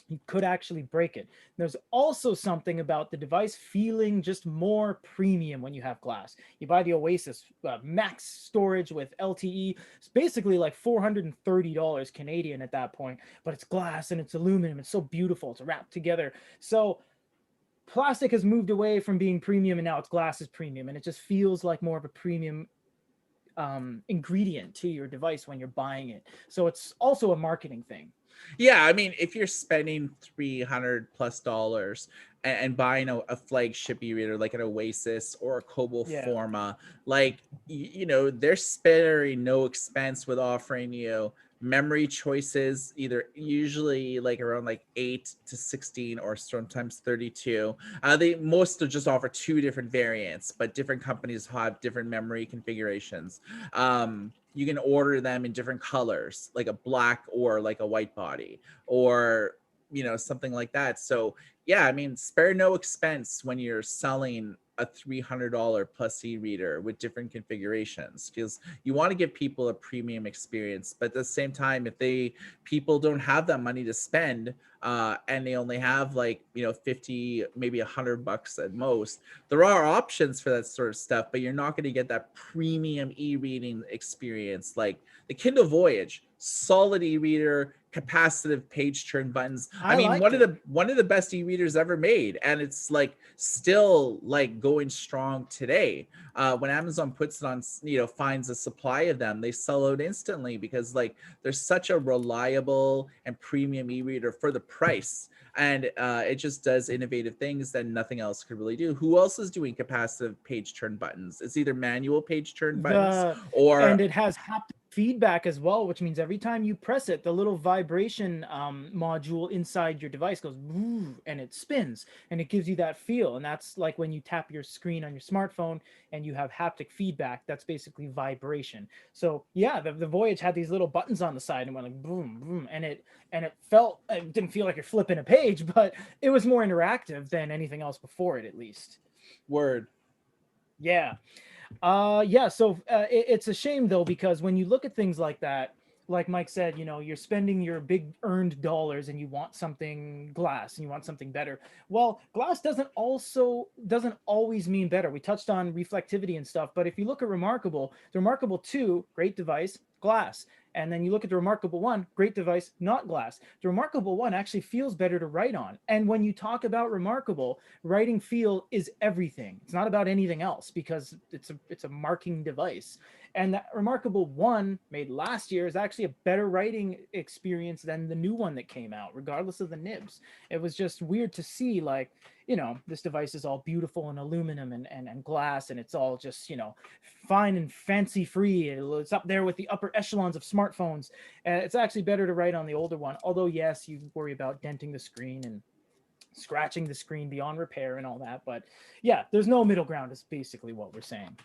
you could actually break it. There's also something about the device feeling just more premium when you have glass. You buy the Oasis max storage with LTE. It's basically like $430 Canadian at that point, but it's glass and it's aluminum. It's so beautiful. It's wrapped together. So plastic has moved away from being premium, and now it's glass is premium, and it just feels like more of a premium ingredient to your device when you're buying it. So it's also a marketing thing. Yeah, I mean, if you're spending $300+ and buying a flagship e-reader like an Oasis or a Kobo Yeah. Forma, like they're sparing no expense with offering you memory choices, either usually like around like 8 to 16 or sometimes 32. They most just offer two different variants, but different companies have different memory configurations. You can order them in different colors, like a black or like a white body, or something like that. So yeah, I mean, spare no expense when you're selling a $300 plus e-reader with different configurations, because you want to give people a premium experience. But at the same time, if people don't have that money to spend, and they only have like, 50, maybe $100 at most, there are options for that sort of stuff, but you're not going to get that premium e-reading experience. Like the Kindle Voyage, solid e-reader, capacitive page turn buttons. I I mean, liked it. one of the best e-readers ever made, and it's like still like going strong today. When Amazon puts it on, finds a supply of them, they sell out instantly, because like there's such a reliable and premium e-reader for the price, and it just does innovative things that nothing else could really do. Who else is doing capacitive page turn buttons? It's either manual page turn buttons The and or it has haptic feedback as well, which means every time you press it, the little vibration module inside your device goes "Woo," and it spins and it gives you that feel. And that's like when you tap your screen on your smartphone and you have haptic feedback. That's basically vibration. So yeah, the Voyage had these little buttons on the side and went like boom, boom, it didn't feel like you're flipping a page, but it was more interactive than anything else before it, at least. word. Yeah. Yeah, so it's a shame though, because when you look at things like that, like Mike said, you're spending your big earned dollars and you want something glass and you want something better. Well, glass doesn't always mean better. We touched on reflectivity and stuff, but if you look at Remarkable, the Remarkable 2, great device, glass. And then you look at the Remarkable 1, great device, not glass. The Remarkable 1 actually feels better to write on. And when you talk about Remarkable, writing feel is everything. It's not about anything else, because it's a marking device. And that Remarkable 1 made last year is actually a better writing experience than the new one that came out, regardless of the nibs. It was just weird to see, like, this device is all beautiful and aluminum and glass, and it's all just, fine and fancy free. It's up there with the upper echelons of smartphones. It's actually better to write on the older one. Although, yes, you worry about denting the screen and scratching the screen beyond repair and all that. But yeah, there's no middle ground, is basically what we're saying.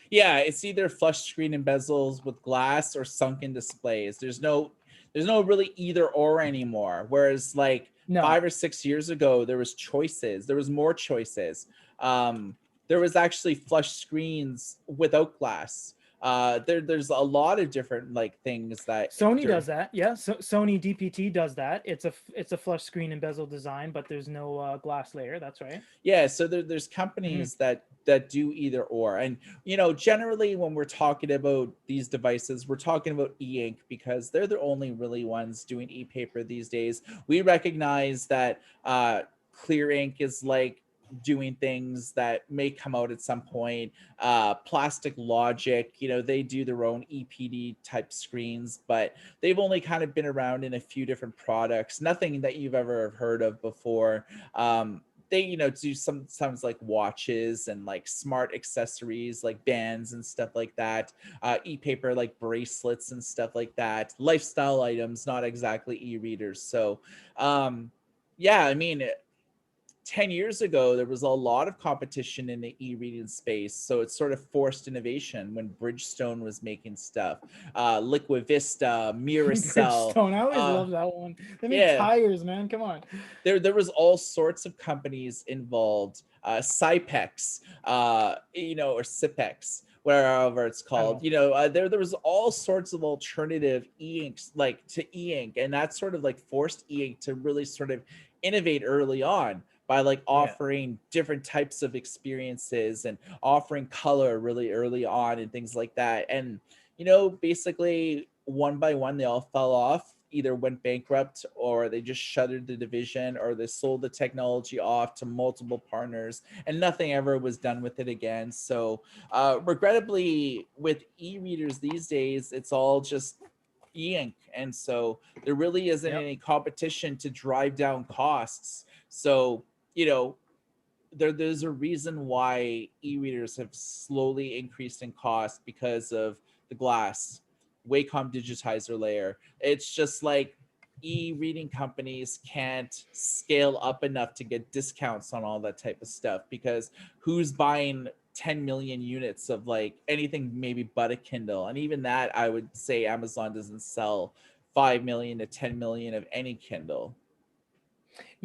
Yeah, it's either flush screen and bezels with glass or sunken displays. There's no really either or anymore. Whereas like No. 5 or 6 years ago, there was choices. There was more choices. There was actually flush screens without glass. There's a lot of different like things that Sony does that. Yeah, so Sony DPT does that. It's a flush screen and bezel design, but there's no glass layer. That's right. yeah, so there's Mm-hmm. companies that do either or. And generally when we're talking about these devices, we're talking about e-ink, because they're the only really ones doing e-paper these days. We recognize that clear ink is like doing things that may come out at some point. Plastic Logic, they do their own EPD type screens, but they've only kind of been around in a few different products, nothing that you've ever heard of before. They do sometimes like watches and like smart accessories like bands and stuff like that, e-paper like bracelets and stuff like that, lifestyle items, not exactly e-readers. So yeah, I mean, 10 years ago there was a lot of competition in the e-reading space, so it sort of forced innovation when Bridgestone was making stuff, Liquid Vista, Miracell. Bridgestone. I always love that one. They make Yeah, tires, man. Come on. there was all sorts of companies involved, Cypex, or Cipex, wherever it's I don't called. know. There was all sorts of alternative e-inks like to e-ink, and that sort of like forced e-ink to really sort of innovate early on by like Yeah. offering different types of experiences and offering color really early on and things like that. And basically one by one they all fell off, either went bankrupt or they just shuttered the division or they sold the technology off to multiple partners and nothing ever was done with it again. So regrettably, with e-readers these days, it's all just e-ink, and so there really isn't Yep. any competition to drive down costs. So you know there's a reason why e-readers have slowly increased in cost, because of the glass Wacom digitizer layer. It's just like e-reading companies can't scale up enough to get discounts on all that type of stuff, because who's buying 10 million units of like anything maybe but a Kindle? And even that, I would say Amazon doesn't sell 5 million to 10 million of any Kindle.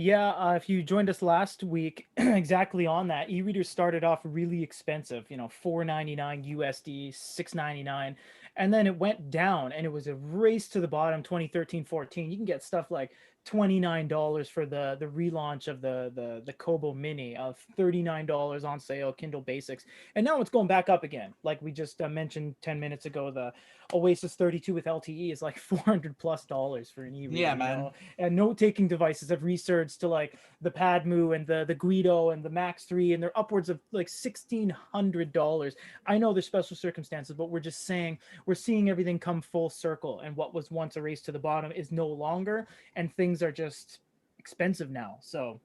Yeah, if you joined us last week, exactly on that, e-readers started off really expensive, 4.99 USD, 6.99, and then it went down and it was a race to the bottom 2013, 14. You can get stuff like $29 for the relaunch of the Kobo Mini, of $39 on sale, Kindle Basics. And now it's going back up again. Like we just mentioned 10 minutes ago, the Oasis 32 with LTE is like 400 plus dollars for an e-reader, Yeah, man. and note-taking devices have resurged to like the Padmu and the Guido and the Max 3, and they're upwards of like $1,600. I know there's special circumstances, but we're just saying we're seeing everything come full circle, and what was once a race to the bottom is no longer, and things are just expensive now. So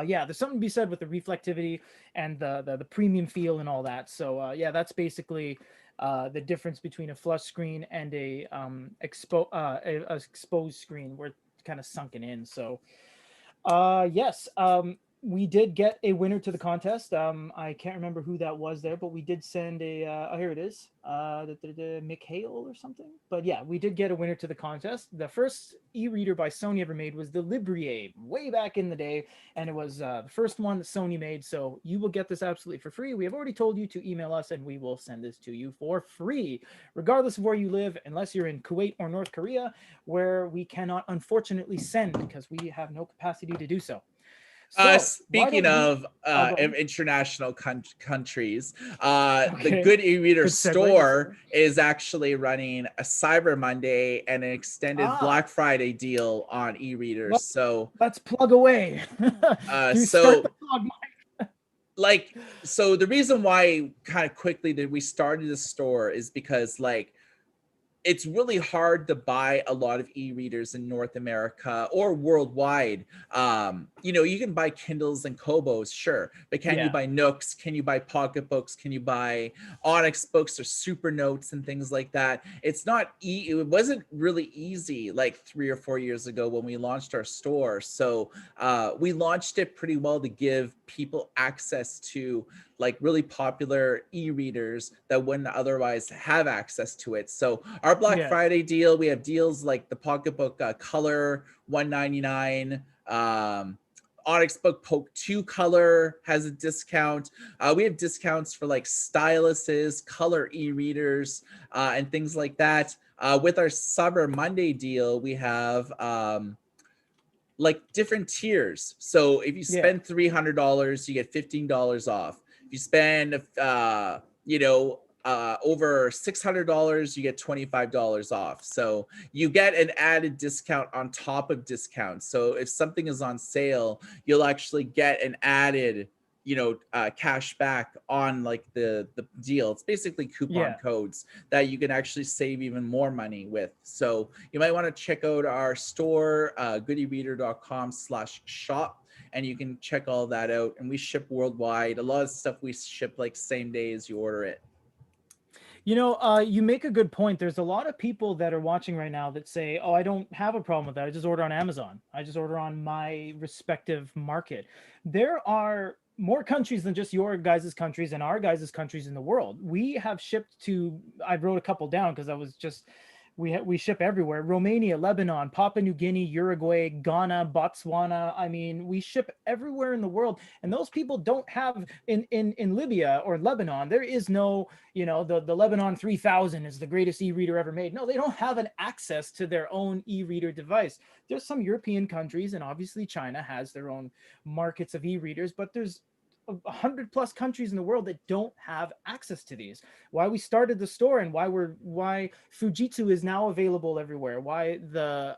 yeah, there's something to be said with the reflectivity and the premium feel and all that. So yeah, that's basically the difference between a flush screen and a exposed screen. We're kind of sunken in. So yes, we did get a winner to the contest. I can't remember who that was there, but we did send a. Oh, here it is. Mikhail or something. But yeah, we did get a winner to the contest. The first e-reader by Sony ever made was the Librier, way back in the day, and it was the first one that Sony made. So you will get this absolutely for free. We have already told you to email us, and we will send this to you for free, regardless of where you live, unless you're in Kuwait or North Korea, where we cannot unfortunately send because we have no capacity to do so. So why Speaking don't we? of Go ahead. international countries, the Okay, Good E-Reader good segue. Good store segue. is actually running a Cyber Monday and an extended Ah, Black Friday deal on e-readers. let, So, let's plug away. uh, Do start the so plug. like, so the reason why kind of quickly that we started the store is because like it's really hard to buy a lot of e-readers in North America or worldwide. You can buy Kindles and Kobos, sure, but can you Yeah, buy Nooks? Can you buy pocketbooks? Can you buy Onyx books or Super Notes and things like that? It's not it wasn't really easy like 3 or 4 years ago when we launched our store. So we launched it pretty well to give people access to like really popular e-readers that wouldn't otherwise have access to it. So our Black yes, Friday deal, we have deals like the pocketbook Color 199, Onyx Book Poke 2 Color has a discount. We have discounts for like styluses, color e-readers, and things like that. With our Cyber Monday deal, we have like different tiers. So if you yeah, spend $300, you get $15 off. If you spend over $600, you get $25 off. So you get an added discount on top of discounts. So if something is on sale, you'll actually get an added cash back on like the deal. It's basically coupon yeah. codes that you can actually save even more money with. So you might want to check out our store, goodereader.com/shop, and you can check all that out. And we ship worldwide. A lot of stuff we ship like same day as you order it. You make a good point. There's a lot of people that are watching right now that say, "Oh, I don't have a problem with that. I just order on Amazon. I just order on my respective market." There are more countries than just your guys' countries and our guys' countries in the world. We have shipped to. I wrote a couple down because I was just. We ship everywhere: Romania, Lebanon, Papua New Guinea, Uruguay, Ghana, Botswana. I mean, we ship everywhere in the world, and those people don't have in Libya or Lebanon. There is no the Lebanon 3000 is the greatest e-reader ever made. No, they don't have an access to their own e-reader device. There's some European countries, and obviously China has their own markets of e-readers, but there's 100 plus countries in the world that don't have access to these. Why we started the store, and why Fujitsu is now available everywhere, why the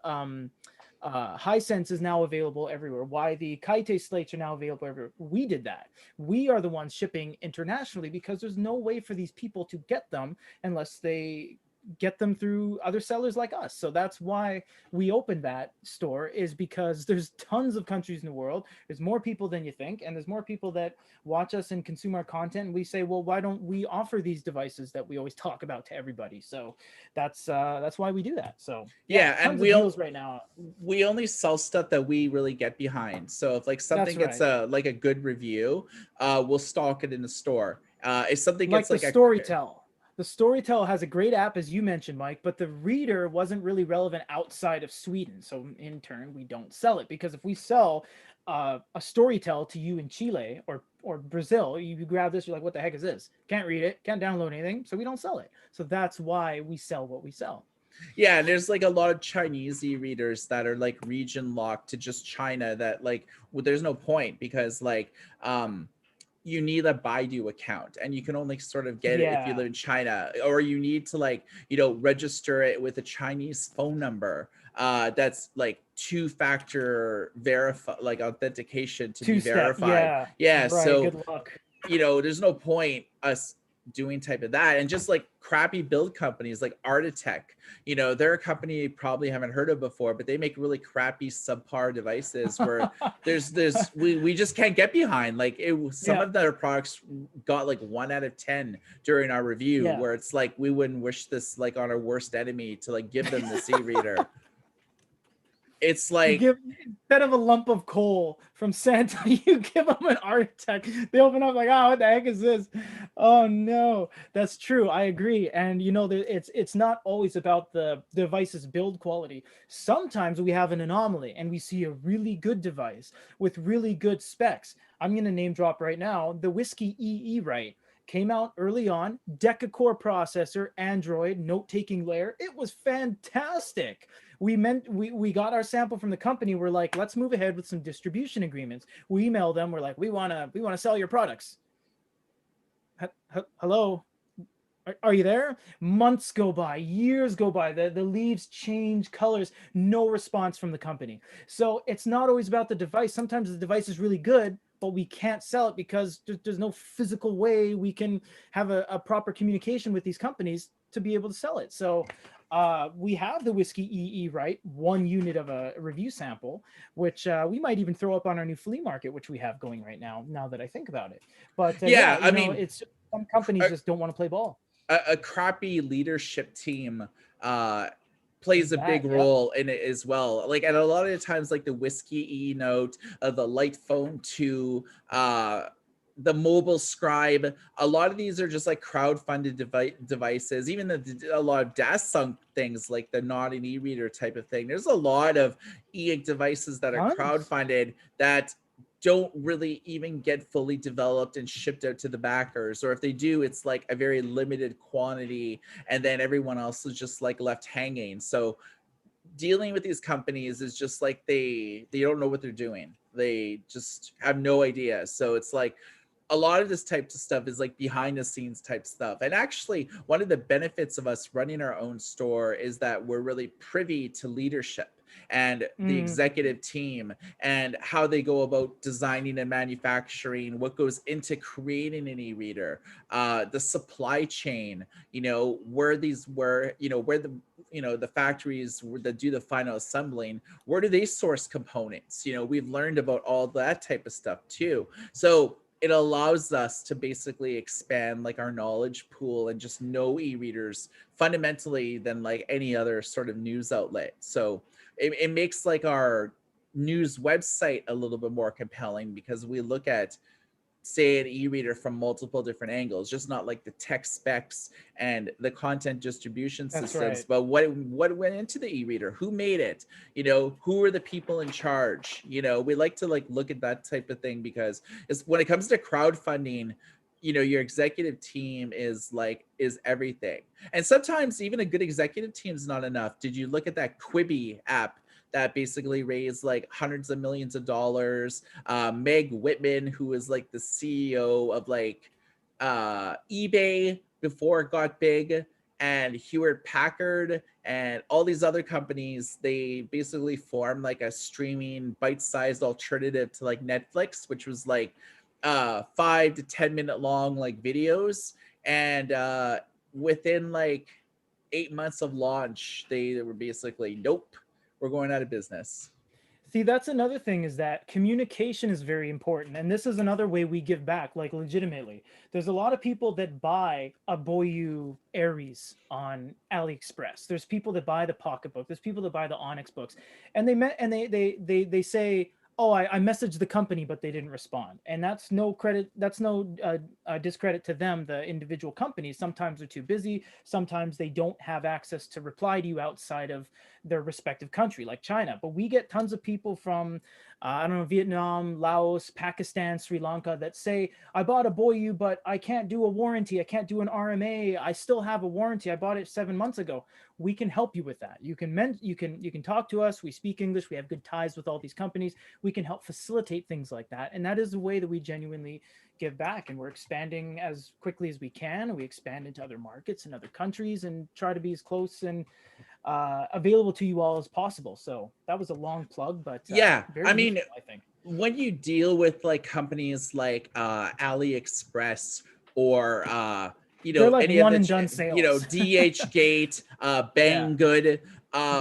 Hisense is now available everywhere, why the Kaite slates are now available everywhere. We did that. We are the ones shipping internationally because there's no way for these people to get them unless they get them through other sellers like us. So that's why we opened that store, is because there's tons of countries in the world. There's more people than you think, and there's more people that watch us and consume our content. And we say, well, why don't we offer these devices that we always talk about to everybody? So that's why we do that. So yeah, Yeah, and tons of deals right now. we only sell stuff that we really get behind. So if like That's something gets right. a good review, we'll stock it in the store. If something gets Like the like a Storytel. The Storytel has a great app, as you mentioned, Mike, but the reader wasn't really relevant outside of Sweden. So in turn, we don't sell it, because if we sell a Storytel to you in Chile or Brazil, you grab this, you're like, what the heck is this? Can't read it, can't download anything, so we don't sell it. So that's why we sell what we sell. Yeah, and there's like a lot of Chinese e-readers that are like region locked to just China that like well, there's no point because like you need a Baidu account and you can only sort of get it if you Yeah, live in China, or you need to like, you know, register it with a Chinese phone number that's like two-factor verify like authentication to be two step. verified. Yeah, Yeah, right. so Good luck. you know, there's no point us doing type of that. And just like crappy build companies like Artitech, you know, they're a company you probably haven't heard of before, but they make really crappy subpar devices where we just can't get behind. Like some Yeah, of their products got like 1 out of 10 during our review, yeah. where it's like we wouldn't wish this like on our worst enemy to like give them the e-reader. It's You like give, instead of a lump of coal from Santa, you give them an architect. They open up like, oh, what the heck is this? Oh no, that's true. I agree. And you know, it's not always about the device's build quality. Sometimes we have an anomaly and we see a really good device with really good specs. I'm gonna name drop right now. The Whiskey EE right came out early on, deca-core processor, Android, note-taking layer. It was fantastic. We got our sample from the company. We're like, let's move ahead with some distribution agreements. We email them. We're like, we wanna sell your products. Hello, are you there? Months go by, years go by, the leaves change colors, no response from the company. So it's not always about the device. Sometimes the device is really good, but we can't sell it because there's no physical way we can have a proper communication with these companies to be able to sell it. So we have the Whiskey EE, right? 1 unit of a review sample, which we might even throw up on our new flea market, which we have going right now, now that I think about it. But yeah, yeah, I you know, mean it's some companies just don't want to play ball. a crappy leadership team uh plays a big That, yep. role in it as well. Like, and a lot of the times like the Whiskey E note, the light phone 2, the mobile scribe, a lot of these are just like crowd-funded devices. Even a lot of dash sunk things like the not an e-reader type of thing, there's a lot of e-ink devices that are Tons. crowd-funded that don't really even get fully developed and shipped out to the backers, or if they do, it's like a very limited quantity, and then everyone else is just like left hanging. So dealing with these companies is just like they don't know what they're doing. They just have no idea. So it's like a lot of this type of stuff is like behind the scenes type stuff. And actually, one of the benefits of us running our own store is that we're really privy to leadership and the Mhm. executive team and how they go about designing and manufacturing, what goes into creating an e-reader, the supply chain, you know, where the the factories that do the final assembling, where do they source components? You know, we've learned about all that type of stuff too. So it allows us to basically expand like our knowledge pool and just know e-readers fundamentally than like any other sort of news outlet. So it makes like our news website a little bit more compelling because we look at, say, an e-reader from multiple different angles, just not like the tech specs and the content distribution That's systems, right. but what went into the e-reader, who made it, you know, who are the people in charge. You know, we like to like look at that type of thing because it's when it comes to crowdfunding, you know, your executive team is everything. And sometimes even a good executive team is not enough. Did you look at that Quibi app that basically raised like hundreds of millions of dollars? Meg Whitman, who is like the CEO of like eBay before it got big, and Hewlett Packard and all these other companies, they basically formed like a streaming bite-sized alternative to like Netflix, which was like 5 to 10 minute long like videos. And within like 8 months of launch, they were basically, nope, we're going out of business. See, that's another thing, is that communication is very important. And this is another way we give back, like legitimately. There's a lot of people that buy a Boyu Aries on AliExpress. There's people that buy the pocketbook. There's people that buy the Onyx books. And they met and they say, oh, I messaged the company, but they didn't respond. And that's no credit. That's no discredit to them, the individual companies. Sometimes they're too busy. Sometimes they don't have access to reply to you outside of their respective country, like China. But we get tons of people from, I don't know, Vietnam, Laos, Pakistan, Sri Lanka that say, I bought a Boyu, but I can't do a warranty. I can't do an RMA. I still have a warranty. I bought it 7 months ago. We can help you with that. You can talk to us. We speak English. We have good ties with all these companies. We can help facilitate things like that. And that is the way that we genuinely give back. And we're expanding as quickly as we can. We expand into other markets and other countries and try to be as close and available to you all as possible. So that was a long plug, but Yeah, very I mean, useful, I think. when you deal with like companies like AliExpress or They're like any of one the and done sales. DH Gate, Yeah. Banggood,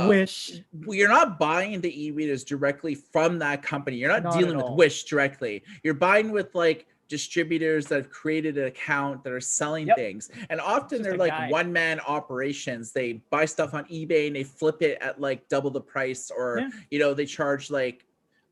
Wish. you're not buying the e-readers directly from that company. You're not Not at dealing with all. Wish directly. You're buying with like distributors that have created an account that are selling Yep. things, and It's often just they're a like guide. one-man operations. They buy stuff on eBay and they flip it at like double the price, or Yeah. they charge like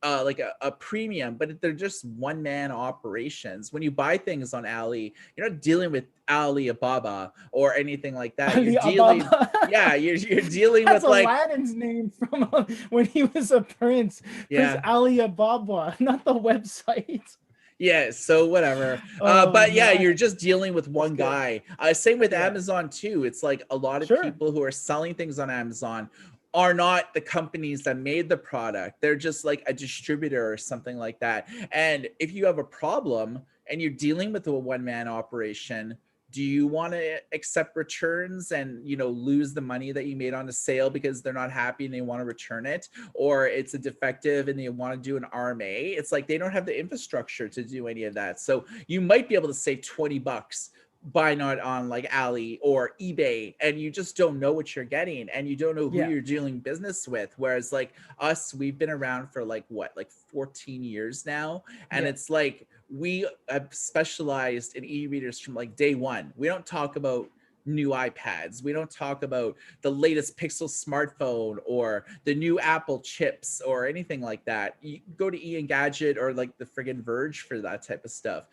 a premium, but they're just one-man operations. When you buy things on Ali, you're not dealing with Alibaba or anything like that. You're Ali dealing, Ababa. yeah, you're dealing That's with like, Aladdin's name from when he was a prince. Prince yeah, Ali Ababa, not the website. yeah, so whatever. Oh But yeah, man, you're just dealing with that's one good. guy. Same with Yeah, Amazon too. It's like a lot of sure. people who are selling things on Amazon are not the companies that made the product. They're just like a distributor or something like that. And if you have a problem and you're dealing with a one-man operation, do you want to accept returns and lose the money that you made on a sale because they're not happy and they want to return it, or it's a defective and they want to do an RMA? It's like they don't have the infrastructure to do any of that. So you might be able to save $20 buying it on like Ali or eBay, and you just don't know what you're getting and you don't know who Yeah, you're doing business with. Whereas like us, we've been around for like what, like 14 years now, and yeah. it's like we have specialized in e-readers from like day one. We don't talk about new iPads. We don't talk about the latest Pixel smartphone or the new Apple chips or anything like that. You go to E Gadget or like the friggin' Verge for that type of stuff.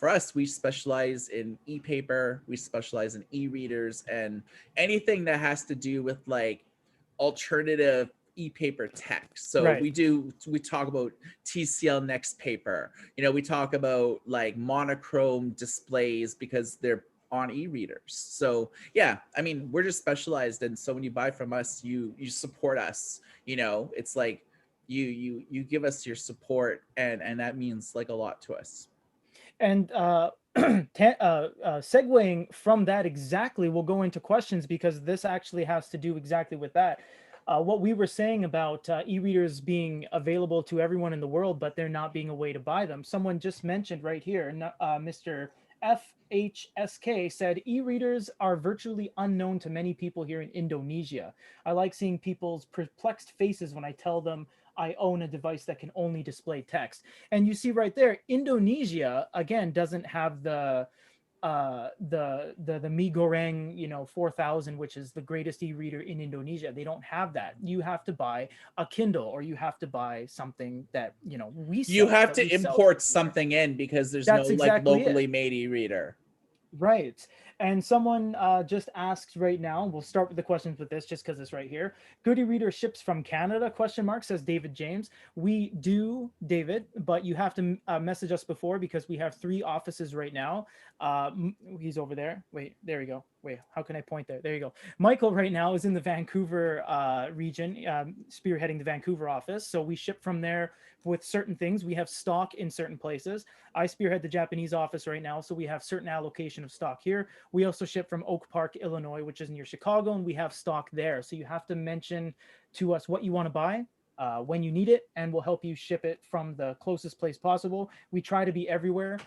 For us, we specialize in e-paper, we specialize in e-readers, and anything that has to do with like alternative e-paper text. So Right. we talk about TCL Next Paper. We talk about like monochrome displays because they're on e-readers. So yeah, I mean, we're just specialized, and so when you buy from us, you support us. It's like you give us your support, and that means like a lot to us. And segueing from that exactly, we'll go into questions because this actually has to do exactly with that. What we were saying about e-readers being available to everyone in the world, but there not being a way to buy them. Someone just mentioned right here, Mr. FHSK said e-readers are virtually unknown to many people here in Indonesia. I like seeing people's perplexed faces when I tell them I own a device that can only display text. And you see right there, Indonesia again doesn't have the Mi Goreng 4000, which is the greatest e-reader in Indonesia. They don't have that. You have to buy a Kindle, or you have to buy something that we You sell, have that we to sell to import you here. something in because there's no That's like exactly it. locally made e-reader. Right. And someone just asked right now, we'll start with the questions with this just because it's right here. Goody Reader ships from Canada, question mark, says David James. We do, David, but you have to message us before because we have 3 offices right now. He's over there. Wait, there we go. Wait, how can I point there? There you go. Michael right now is in the Vancouver region, spearheading the Vancouver office. So we ship from there with certain things. We have stock in certain places. I spearhead the Japanese office right now, so we have certain allocation of stock here. We also ship from Oak Park, Illinois, which is near Chicago, and we have stock there. So you have to mention to us what you want to buy, when you need it, and we'll help you ship it from the closest place possible. We try to be everywhere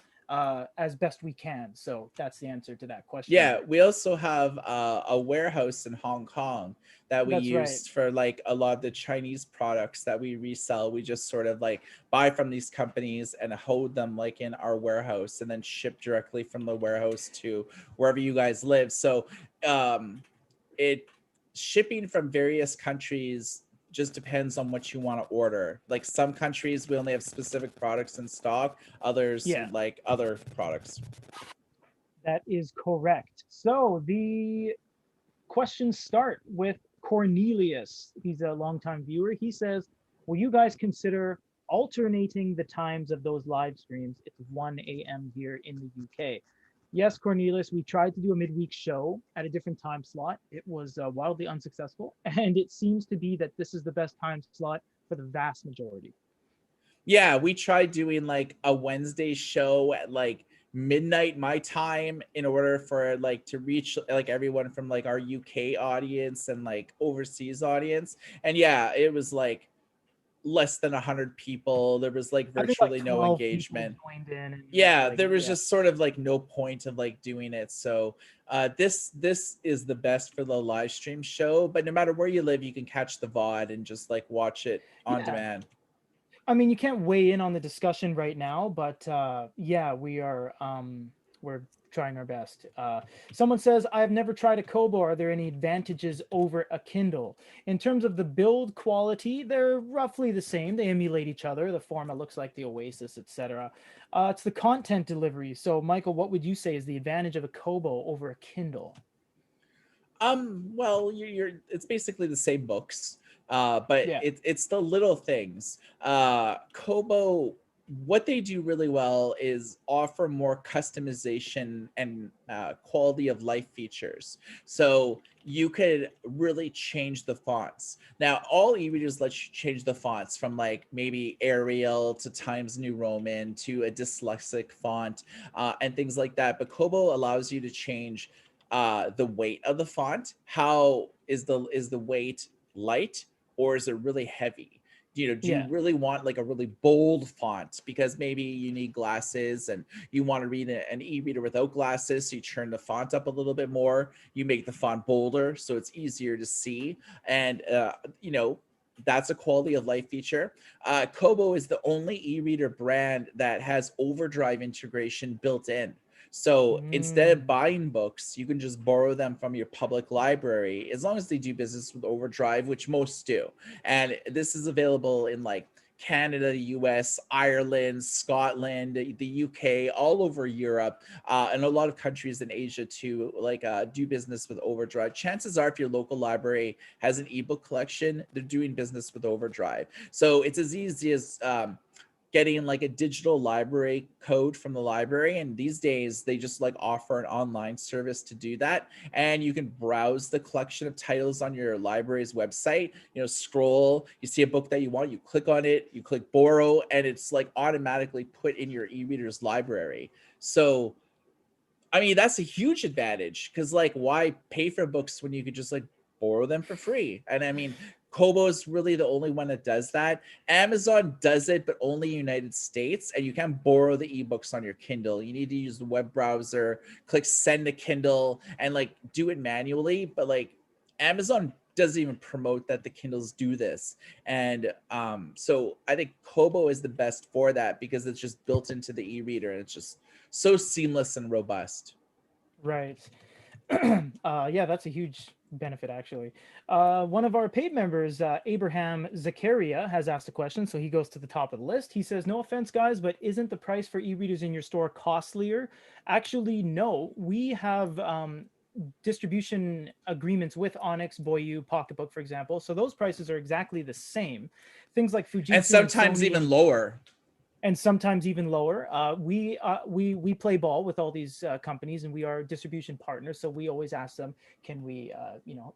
as best we can. So that's the answer to that question Yeah, there. we also have a warehouse in Hong Kong that we That's right. use for like a lot of the Chinese products that we resell. We just sort of like buy from these companies and hold them like in our warehouse and then ship directly from the warehouse to wherever you guys live. So it shipping from various countries just depends on what you want to order. Like some countries, we only have specific products in stock. Others Yeah, like other products. that is correct. So the questions start with Cornelius. He's a longtime viewer. He says, will you guys consider alternating the times of those live streams? It's 1 a.m. here in the UK. Yes, Cornelius, we tried to do a midweek show at a different time slot. It was wildly unsuccessful, and it seems to be that this is the best time slot for the vast majority. Yeah, we tried doing like a Wednesday show at like midnight my time in order for like to reach like everyone from like our UK audience and like overseas audience. And yeah, it was like less than 100 people. There was like I think like virtually no 12 people engagement. joined in, and Yeah, like, there was yeah, just sort of like no point of like doing it. So this is the best for the live stream show, but no matter where you live, you can catch the VOD and just like watch it on yeah. demand. I mean, you can't weigh in on the discussion right now, but yeah, we're trying our best. Someone says, "I have never tried a Kobo. Are there any advantages over a Kindle in terms of the build quality? They're roughly the same. They emulate each other. The format looks like the Oasis, etc. It's the content delivery. So, Michael, what would you say is the advantage of a Kobo over a Kindle? Well, you're it's basically the same books, but Yeah, it's the little things. Kobo, what they do really well is offer more customization and quality of life features. So you could really change the fonts. Now, all e-readers let you change the fonts from like maybe Arial to Times New Roman to a dyslexic font and things like that. But Kobo allows you to change the weight of the font. How is the weight light or is it really heavy? Do you yeah, really want like a really bold font because maybe you need glasses and you want to read an e-reader without glasses, so you turn the font up a little bit more, you make the font bolder so it's easier to see, and that's a quality of life feature. Kobo is the only e-reader brand that has overdrive integration built in. So instead of mm, buying books, you can just borrow them from your public library as long as they do business with Overdrive, which most do. And this is available in like Canada, the US, Ireland, Scotland, the UK, all over Europe, and a lot of countries in Asia to like do business with Overdrive. Chances are, if your local library has an ebook collection, they're doing business with Overdrive. So it's as easy as getting like a digital library code from the library, and these days they just like offer an online service to do that, and you can browse the collection of titles on your library's website. Scroll, you see a book that you want, you click on it, you click borrow, and it's like automatically put in your e-reader's library. So I mean, that's a huge advantage because, like, why pay for books when you could just like borrow them for free? And I mean, Kobo is really the only one that does that. Amazon does it, but only United States, and you can't borrow the ebooks on your Kindle. You need to use the web browser, click send to Kindle, and like do it manually. But like, Amazon doesn't even promote that the Kindles do this, and so I think Kobo is the best for that because it's just built into the e-reader, and it's just so seamless and robust. right. Yeah, that's a huge benefit, actually. One of our paid members, Abraham Zakaria, has asked a question, so he goes to the top of the list. He says, "No offense, guys, but isn't the price for e-readers in your store costlier?" Actually, no. We have distribution agreements with Onyx, Boyu, Pocketbook, for example. So those prices are exactly the same. Things like And Fujitsu and sometimes Sony even lower. and sometimes even lower. We play ball with all these companies, and we are distribution partners. So we always ask them, can we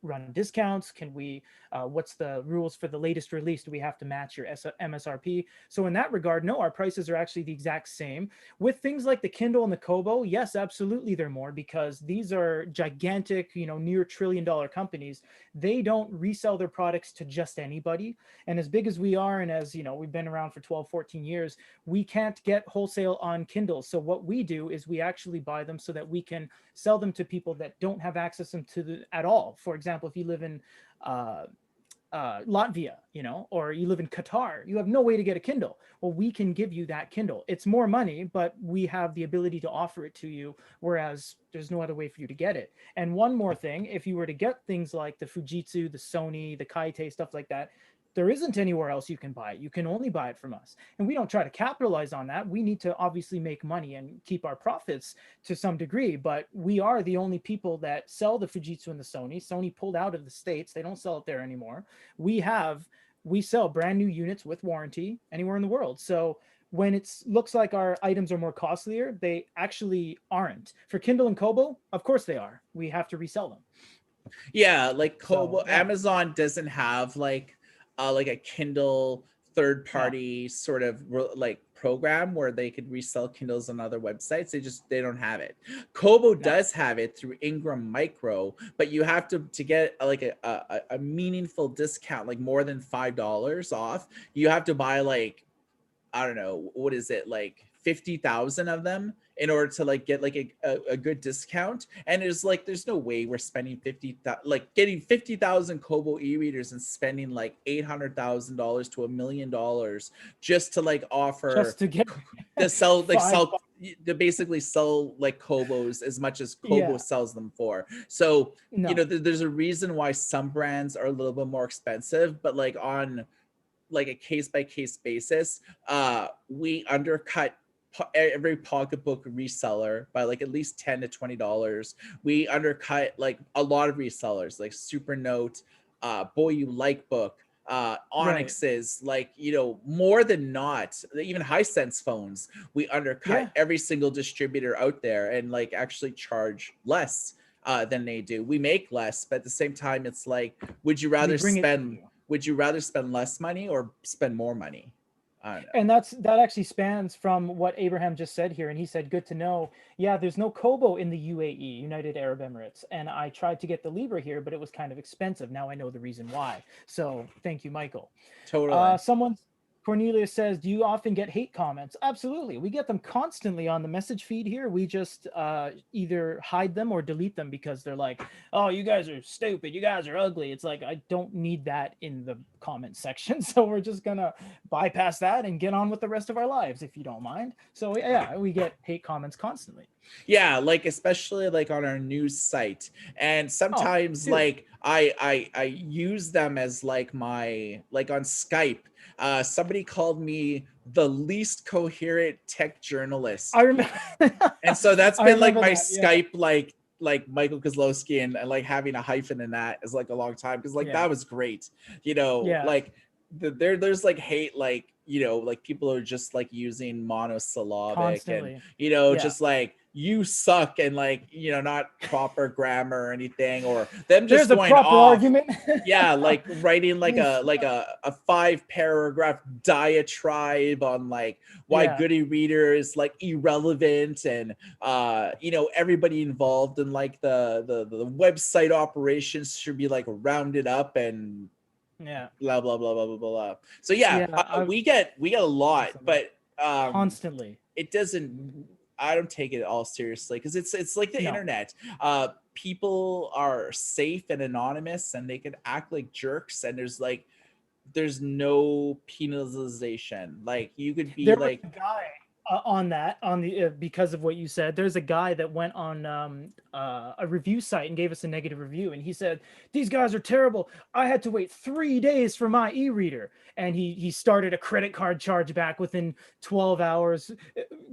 run discounts? Can we? What's the rules for the latest release? Do we have to match your MSRP? So in that regard, no, our prices are actually the exact same. With things like the Kindle and the Kobo, yes, absolutely, they're more because these are gigantic, near $1 trillion companies. They don't resell their products to just anybody. And as big as we are, and as we've been around for 12, 14 years, we can't get wholesale on Kindle. So what we do is we actually buy them so that we can sell them to people that don't have access to them at all. For example, if you live in uh, Latvia, or you live in Qatar, you have no way to get a Kindle. Well, we can give you that Kindle. It's more money, but we have the ability to offer it to you, whereas there's no other way for you to get it. And one more thing, if you were to get things like the Fujitsu, the Sony, the Kaite, stuff like that, There isn't anywhere else you can buy it. You can only buy it from us. And we don't try to capitalize on that. We need to obviously make money and keep our profits to some degree, but we are the only people that sell the Fujitsu and the Sony. Sony pulled out of the States. They don't sell it there anymore. We have we sell brand new units with warranty anywhere in the world. So when it looks like our items are more costlier, they actually aren't. For Kindle and Kobo, of course they are. We have to resell them. Yeah, like So Kobo, yeah, Amazon doesn't have like a Kindle third no, party sort of like program where they could resell Kindles on other websites. They don't have it. Kobo no. does have it through Ingram Micro, but you have to get like a meaningful discount, like more than $5 off. You have to buy like, I don't know, what is it, like 50,000 of them in order to like get like a good discount. And it's like there's no way we're spending 50,000, like getting 50,000 Kobo e-readers and spending like $800,000 to $1 million just to like offer Just to get to sell like five. sell to basically sell like Kobos as much as Kobo Yeah, sells them for. So no, there's a reason why some brands are a little bit more expensive, but like on like a case by case basis, we undercut every pocketbook reseller by like at least $10 to $20. We undercut like a lot of resellers like Supernote, Boy You Like Book, right. Onyx's, like more than not, even Hisense phones. We undercut Yeah, every single distributor out there and like actually charge less than they do. We make less, but at the same time, it's like, would you we rather bring it to spend you. would you rather spend less money or spend more money? I don't know. And that actually spans from what Abraham just said here. And he said, good to know. Yeah, there's no Kobo in the UAE, United Arab Emirates. And I tried to get the Libra here, but it was kind of expensive. Now I know the reason why. So thank you, Michael. Totally. Someone, Cornelius says, do you often get hate comments? Absolutely. We get them constantly on the message feed here. We just either hide them or delete them because they're like, oh, you guys are stupid. You guys are ugly. It's like, I don't need that in the comment section. So we're just going to bypass that and get on with the rest of our lives, if you don't mind. So yeah, we get hate comments constantly. Yeah, like especially like on our news site, and Oh, sometimes dude. like I use them as like my, like on Skype. Somebody called me the least coherent tech I journalist, remember. and so that's I been like remember my that. Yeah. Skype, like Michael Kozlowski, and like having a hyphen in that is like a long time, because like Yeah. that was great, Yeah. like there's like hate, like like people are just like using monosyllabic, and Constantly. Yeah. just like you suck, and like not proper grammar or anything, or them just There's a going proper off. argument. Yeah, like writing like You a suck. a 5 paragraph diatribe on like why Yeah. Goody Reader is like irrelevant, and everybody involved in like the website operations should be like rounded up, and Yeah. blah blah blah blah blah blah. So yeah, Yeah. I've we get a lot, constantly. but Constantly. it doesn't, I don't take it all seriously, because it's like the No. internet. People are safe and anonymous, and they can act like jerks, and there's no penalization. Like you could be There was like, a guy on that on the because of what you said. There's a guy that went on a review site and gave us a negative review, and he said these guys are terrible. I had to wait 3 days for my e-reader, and he started a credit card chargeback within 12 hours,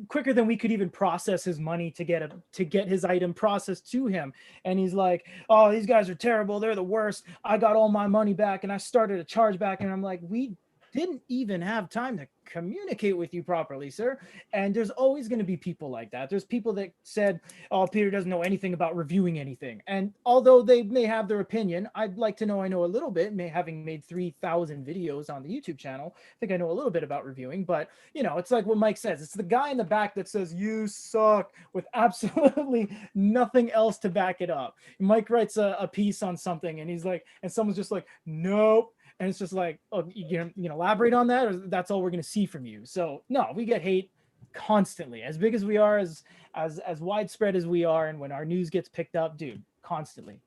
quicker than we could even process his money to get his item processed to him. And he's like, oh, these guys are terrible. They're the worst. I got all my money back, and I started a chargeback, and I'm like, we didn't even have time to communicate with you properly, sir. And there's always going to be people like that. There's people that said, oh, Peter doesn't know anything about reviewing anything. And although they may have their opinion, I'd like to know I know a little bit, having made 3,000 videos on the YouTube channel. I think I know a little bit about reviewing, but it's like what Mike says. It's the guy in the back that says, you suck, with absolutely nothing else to back it up. Mike writes a piece on something, and he's like, and someone's just like, nope. And it's just like, oh, you can elaborate on that, or that's all we're going to see from you. So no, we get hate constantly, as big as we are, as widespread as we are, and when our news gets picked up, dude, constantly.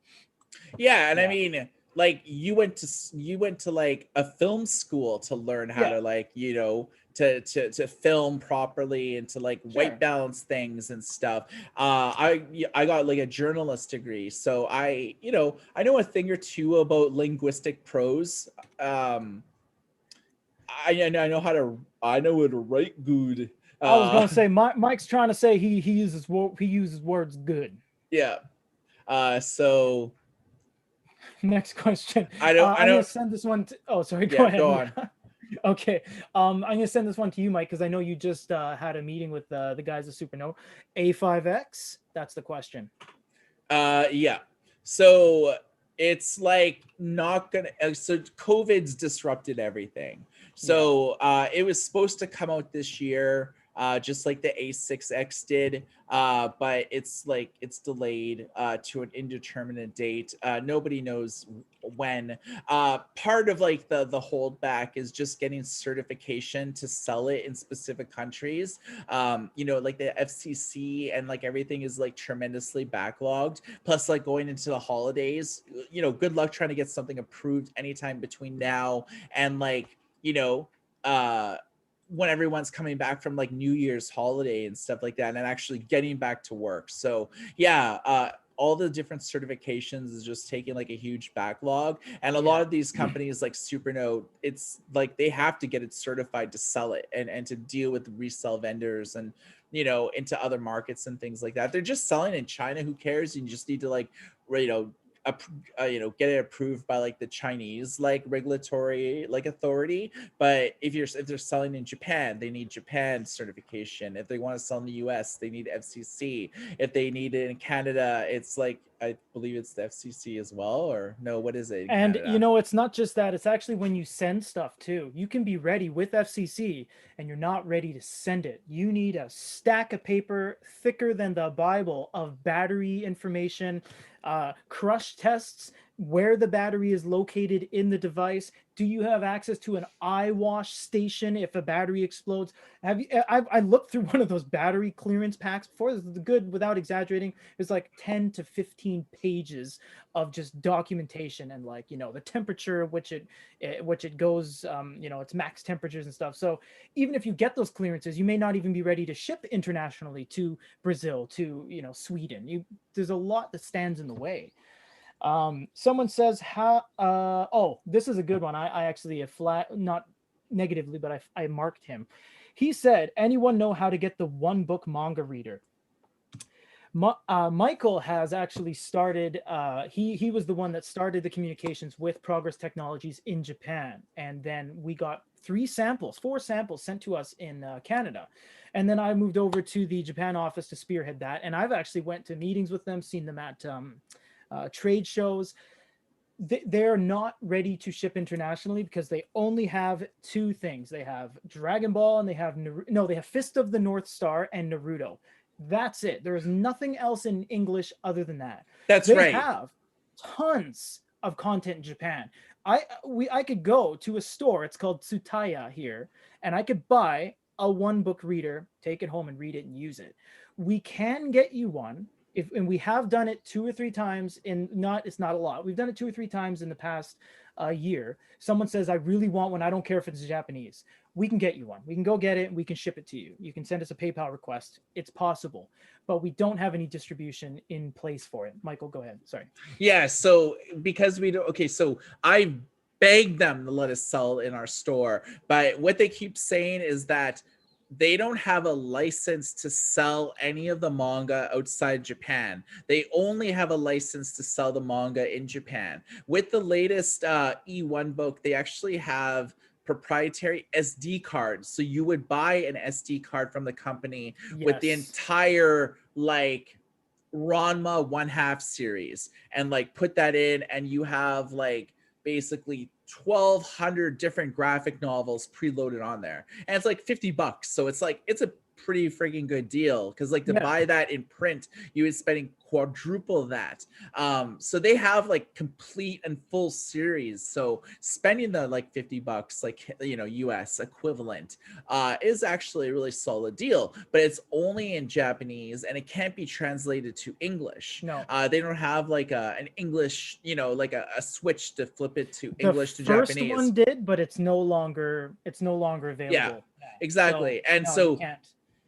yeah. And I Yeah. mean, like you went to like a film school to learn how Yeah. to like to film properly, and to like white Sure. balance things and stuff. I got like a journalist degree, so I know a thing or two about linguistic prose. um I know how to, I know how to write good. I was Uh, gonna say Mike's trying to say he uses words good. yeah. So Next question. I I'm gonna don't, send this one. Oh, sorry. Go yeah, ahead. go on. Okay. I'm gonna send this one to you, Mike, because I know you just had a meeting with the guys at Supernova. A5X. That's the question. Yeah. So it's like not gonna. So COVID's disrupted everything. Yeah. So it was supposed to come out this year, just like the A6X did, but it's like it's delayed to an indeterminate date. Nobody knows when. Part of like the holdback is just getting certification to sell it in specific countries. Like the FCC and like everything is like tremendously backlogged. Plus, like going into the holidays, good luck trying to get something approved anytime between now and like, uh, when everyone's coming back from like New Year's holiday and stuff like that, and actually getting back to work. So yeah, all the different certifications is just taking like a huge backlog, and a lot Yeah. of these companies like Supernote, it's like they have to get it certified to sell it and to deal with resell vendors and into other markets and things like that. They're just selling in China. Who cares? You just need to like you know get it approved by like the Chinese like regulatory like authority. But if they're selling in Japan, they need Japan certification. If they want to sell in the US, they need FCC. If they need it in Canada, it's like I believe it's the FCC as well, or no, what is it in And Canada? it's not just that, it's actually when you send stuff too. You can be ready with FCC and you're not ready to send it. You need a stack of paper thicker than the Bible of battery information, crush tests, where the battery is located in the device. Do you have access to an eye wash station if a battery explodes? Have you? I looked through one of those battery clearance packs before. This is good, without exaggerating. It's like 10 to 15 pages of just documentation and like the temperature which it goes, its max temperatures and stuff. So even if you get those clearances, you may not even be ready to ship internationally to Brazil, to Sweden. There's a lot that stands in the way. Someone says how oh, this is a good one. I actually flat, not negatively, but I marked him. He said, anyone know how to get the one book manga reader? Michael has actually started. He was the one that started the communications with Progress Technologies in Japan, and then we got 4 samples sent to us in Canada, and then I moved over to the Japan office to spearhead that. And I've actually went to meetings with them, seen them at trade shows. They're not ready to ship internationally because they only have 2 things. They have Dragon Ball and they have they have Fist of the North Star and Naruto. That's it. There is nothing else in English other than that. That's They right. have tons of content in Japan. I could go to a store. It's called Tsutaya here, and I could buy a one book reader, take it home and read it and use it. We can get you one, and we have done it 2 or 3 times in, not it's not a lot. We've done it 2 or 3 times in the past year. Someone says, I really want one. I don't care if it's Japanese. We can get you one. We can go get it and we can ship it to you. You can send us a PayPal request. It's possible, but we don't have any distribution in place for it. Michael, go ahead. Sorry. Yeah, so because we don't, okay, so I begged them to let us sell in our store, but what they keep saying is that they don't have a license to sell any of the manga outside Japan. They only have a license to sell the manga in Japan. With the latest E1 book, they actually have proprietary SD cards. So you would buy an SD card from the company with the Yes. entire like Ranma one half series and like put that in, and you have like basically 1,200 different graphic novels preloaded on there, and it's like $50. So it's like it's a pretty freaking good deal, because like to Yeah. buy that in print, you would spending quadruple that. So they have like complete and full series. So spending the like $50, like US equivalent, is actually a really solid deal, but it's only in Japanese and it can't be translated to English. No. They don't have like an English, like a switch to flip it to The English to first one Japanese. did, but it's no longer Yeah, available now. So exactly. And no, you so can't.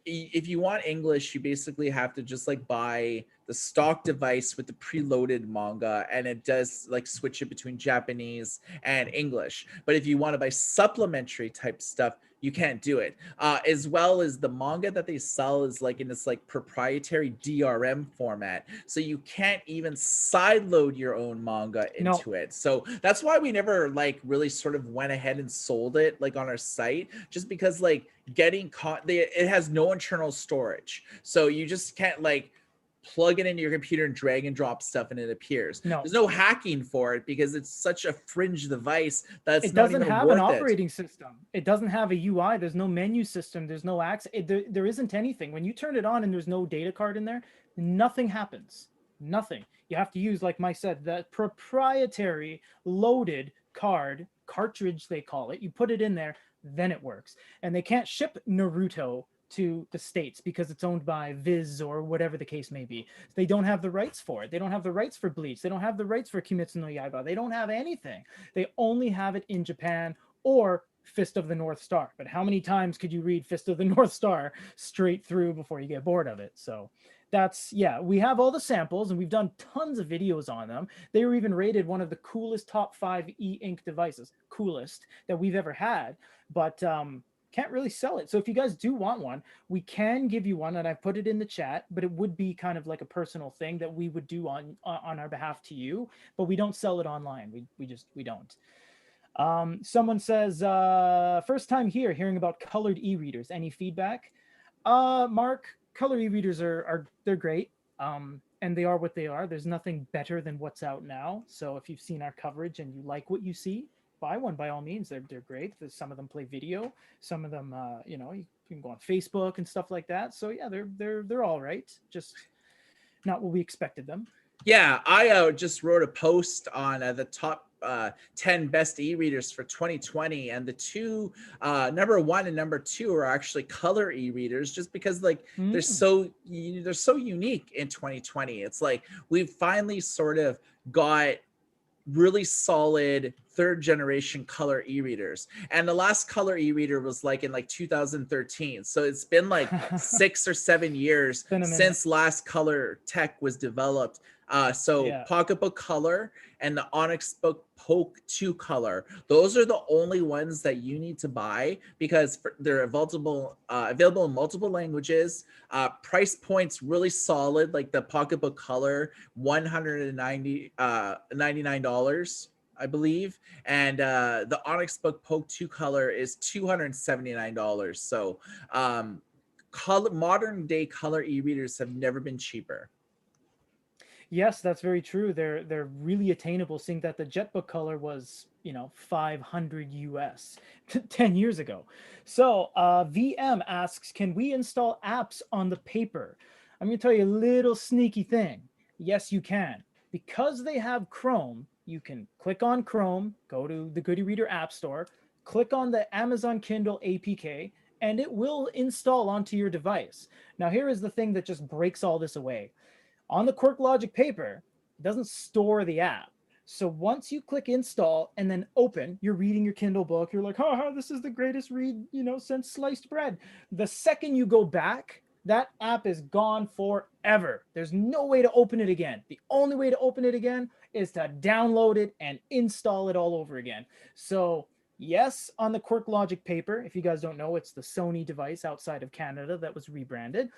if you want English, you basically have to just like buy the stock device with the preloaded manga, and it does like switch it between Japanese and English. But if you want to buy supplementary type stuff, you can't do it. As well as the manga that they sell is like in this like proprietary DRM format, so you can't even sideload your own manga No, into it. So that's why we never like really sort of went ahead and sold it like on our site, just because like it has no internal storage, so you just can't like plug it into your computer and drag and drop stuff and it appears. no. There's no hacking for it because it's such a fringe device that's It not doesn't even have an worth it. operating system. It doesn't have a UI. There's no menu system. There's no access. There isn't anything. When you turn it on and there's no data card in there, nothing happens. Nothing. You have to use, like Mike said, that proprietary loaded cartridge, they call it. You put it in there, then it works. And they can't ship Naruto to the States because it's owned by Viz or whatever the case may be. They don't have the rights for it. They don't have the rights for Bleach. They don't have the rights for Kimetsu no Yaiba. They don't have anything. They only have it in Japan or Fist of the North Star. But how many times could you read Fist of the North Star straight through before you get bored of it? So that's, yeah, we have all the samples and we've done tons of videos on them. They were even rated one of the coolest top 5 e-ink devices, coolest that we've ever had. But can't really sell it. So if you guys do want one, we can give you one, and I've put it in the chat, but it would be kind of like a personal thing that we would do on our behalf to you, but we don't sell it online. We don't. Someone says, first time here hearing about colored e-readers. Any feedback? Mark, color e-readers they're great. And they are what they are. There's nothing better than what's out now. So if you've seen our coverage and you like what you see, buy one by all means. They're great. Some of them play video. Some of them, you can go on Facebook and stuff like that. So yeah, they're all right. Just not what we expected them. Yeah, I just wrote a post on the top 10 best e-readers for 2020, and the two number 1 and number 2 are actually color e-readers, just because like they're so unique in 2020. It's like we've finally sort of got really solid 3rd generation color e-readers, and the last color e-reader was like in like 2013, so it's been like 6 or 7 years since last color tech was developed. So Pocketbook Color and the Onyx Book Poke 2 Color, those are the only ones that you need to buy because they're available in multiple languages. Price points really solid, like the Pocketbook Color, $199, I believe, and the Onyx Book Poke 2 Color is $279. So modern day color e-readers have never been cheaper. Yes, that's very true. They're really attainable, seeing that the Jetbook Color was 500 US 10 years ago. So VM asks, can we install apps on the paper? I'm going to tell you a little sneaky thing. Yes, you can. Because they have Chrome, you can click on Chrome, go to the Good Reader App Store, click on the Amazon Kindle APK, and it will install onto your device. Now, here is the thing that just breaks all this away. On the QuirkLogic paper, it doesn't store the app. So once you click install and then open, you're reading your Kindle book. You're like, oh, this is the greatest read, since sliced bread. The second you go back, that app is gone forever. There's no way to open it again. The only way to open it again is to download it and install it all over again. So yes, on the QuirkLogic paper, if you guys don't know, it's the Sony device outside of Canada that was rebranded.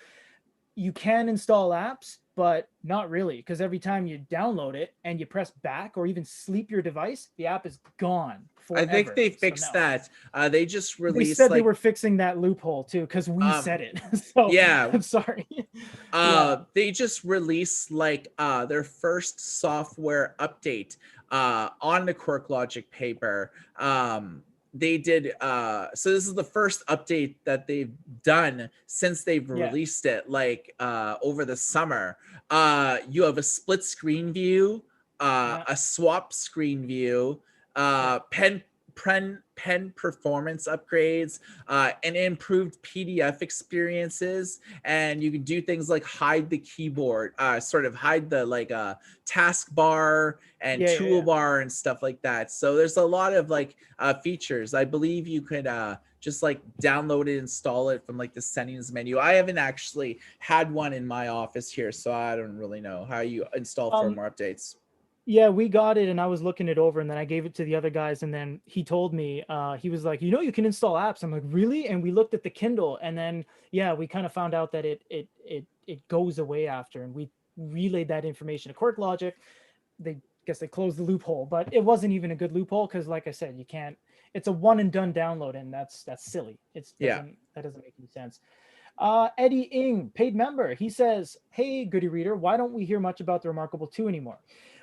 You can install apps, but not really, because every time you download it and you press back or even sleep your device, the app is gone forever. I think they fixed that. They just released. They said they were fixing that loophole too, because we said it. So yeah, I'm sorry. They just released like their first software update on the QuirkLogic paper. They did so this is the first update that they've done since they've released it, like over the summer. You have a split screen view, a swap screen view, pen performance upgrades, and improved PDF experiences, and you can do things like hide the keyboard, sort of hide the like taskbar and toolbar and stuff like that. So there's a lot of like features. I believe you could just like download it, install it from like the settings menu. I haven't actually had one in my office here, so I don't really know how you install Um, firmware updates. yeah, we got it, and I was looking it over, and then I gave it to the other guys, and then he told me, he was like, you can install apps. I'm like, really? And we looked at the Kindle, and then yeah, we kind of found out that it goes away after, and we relayed that information to Quirk Logic. They guess they closed the loophole, but it wasn't even a good loophole because, like I said, you can't. It's a one and done download, and that's silly. It's Yeah. doesn't that doesn't make any sense. Eddie Ing, paid member, he says, "Hey, Goody Reader, why don't we hear much about the Remarkable 2 anymore?"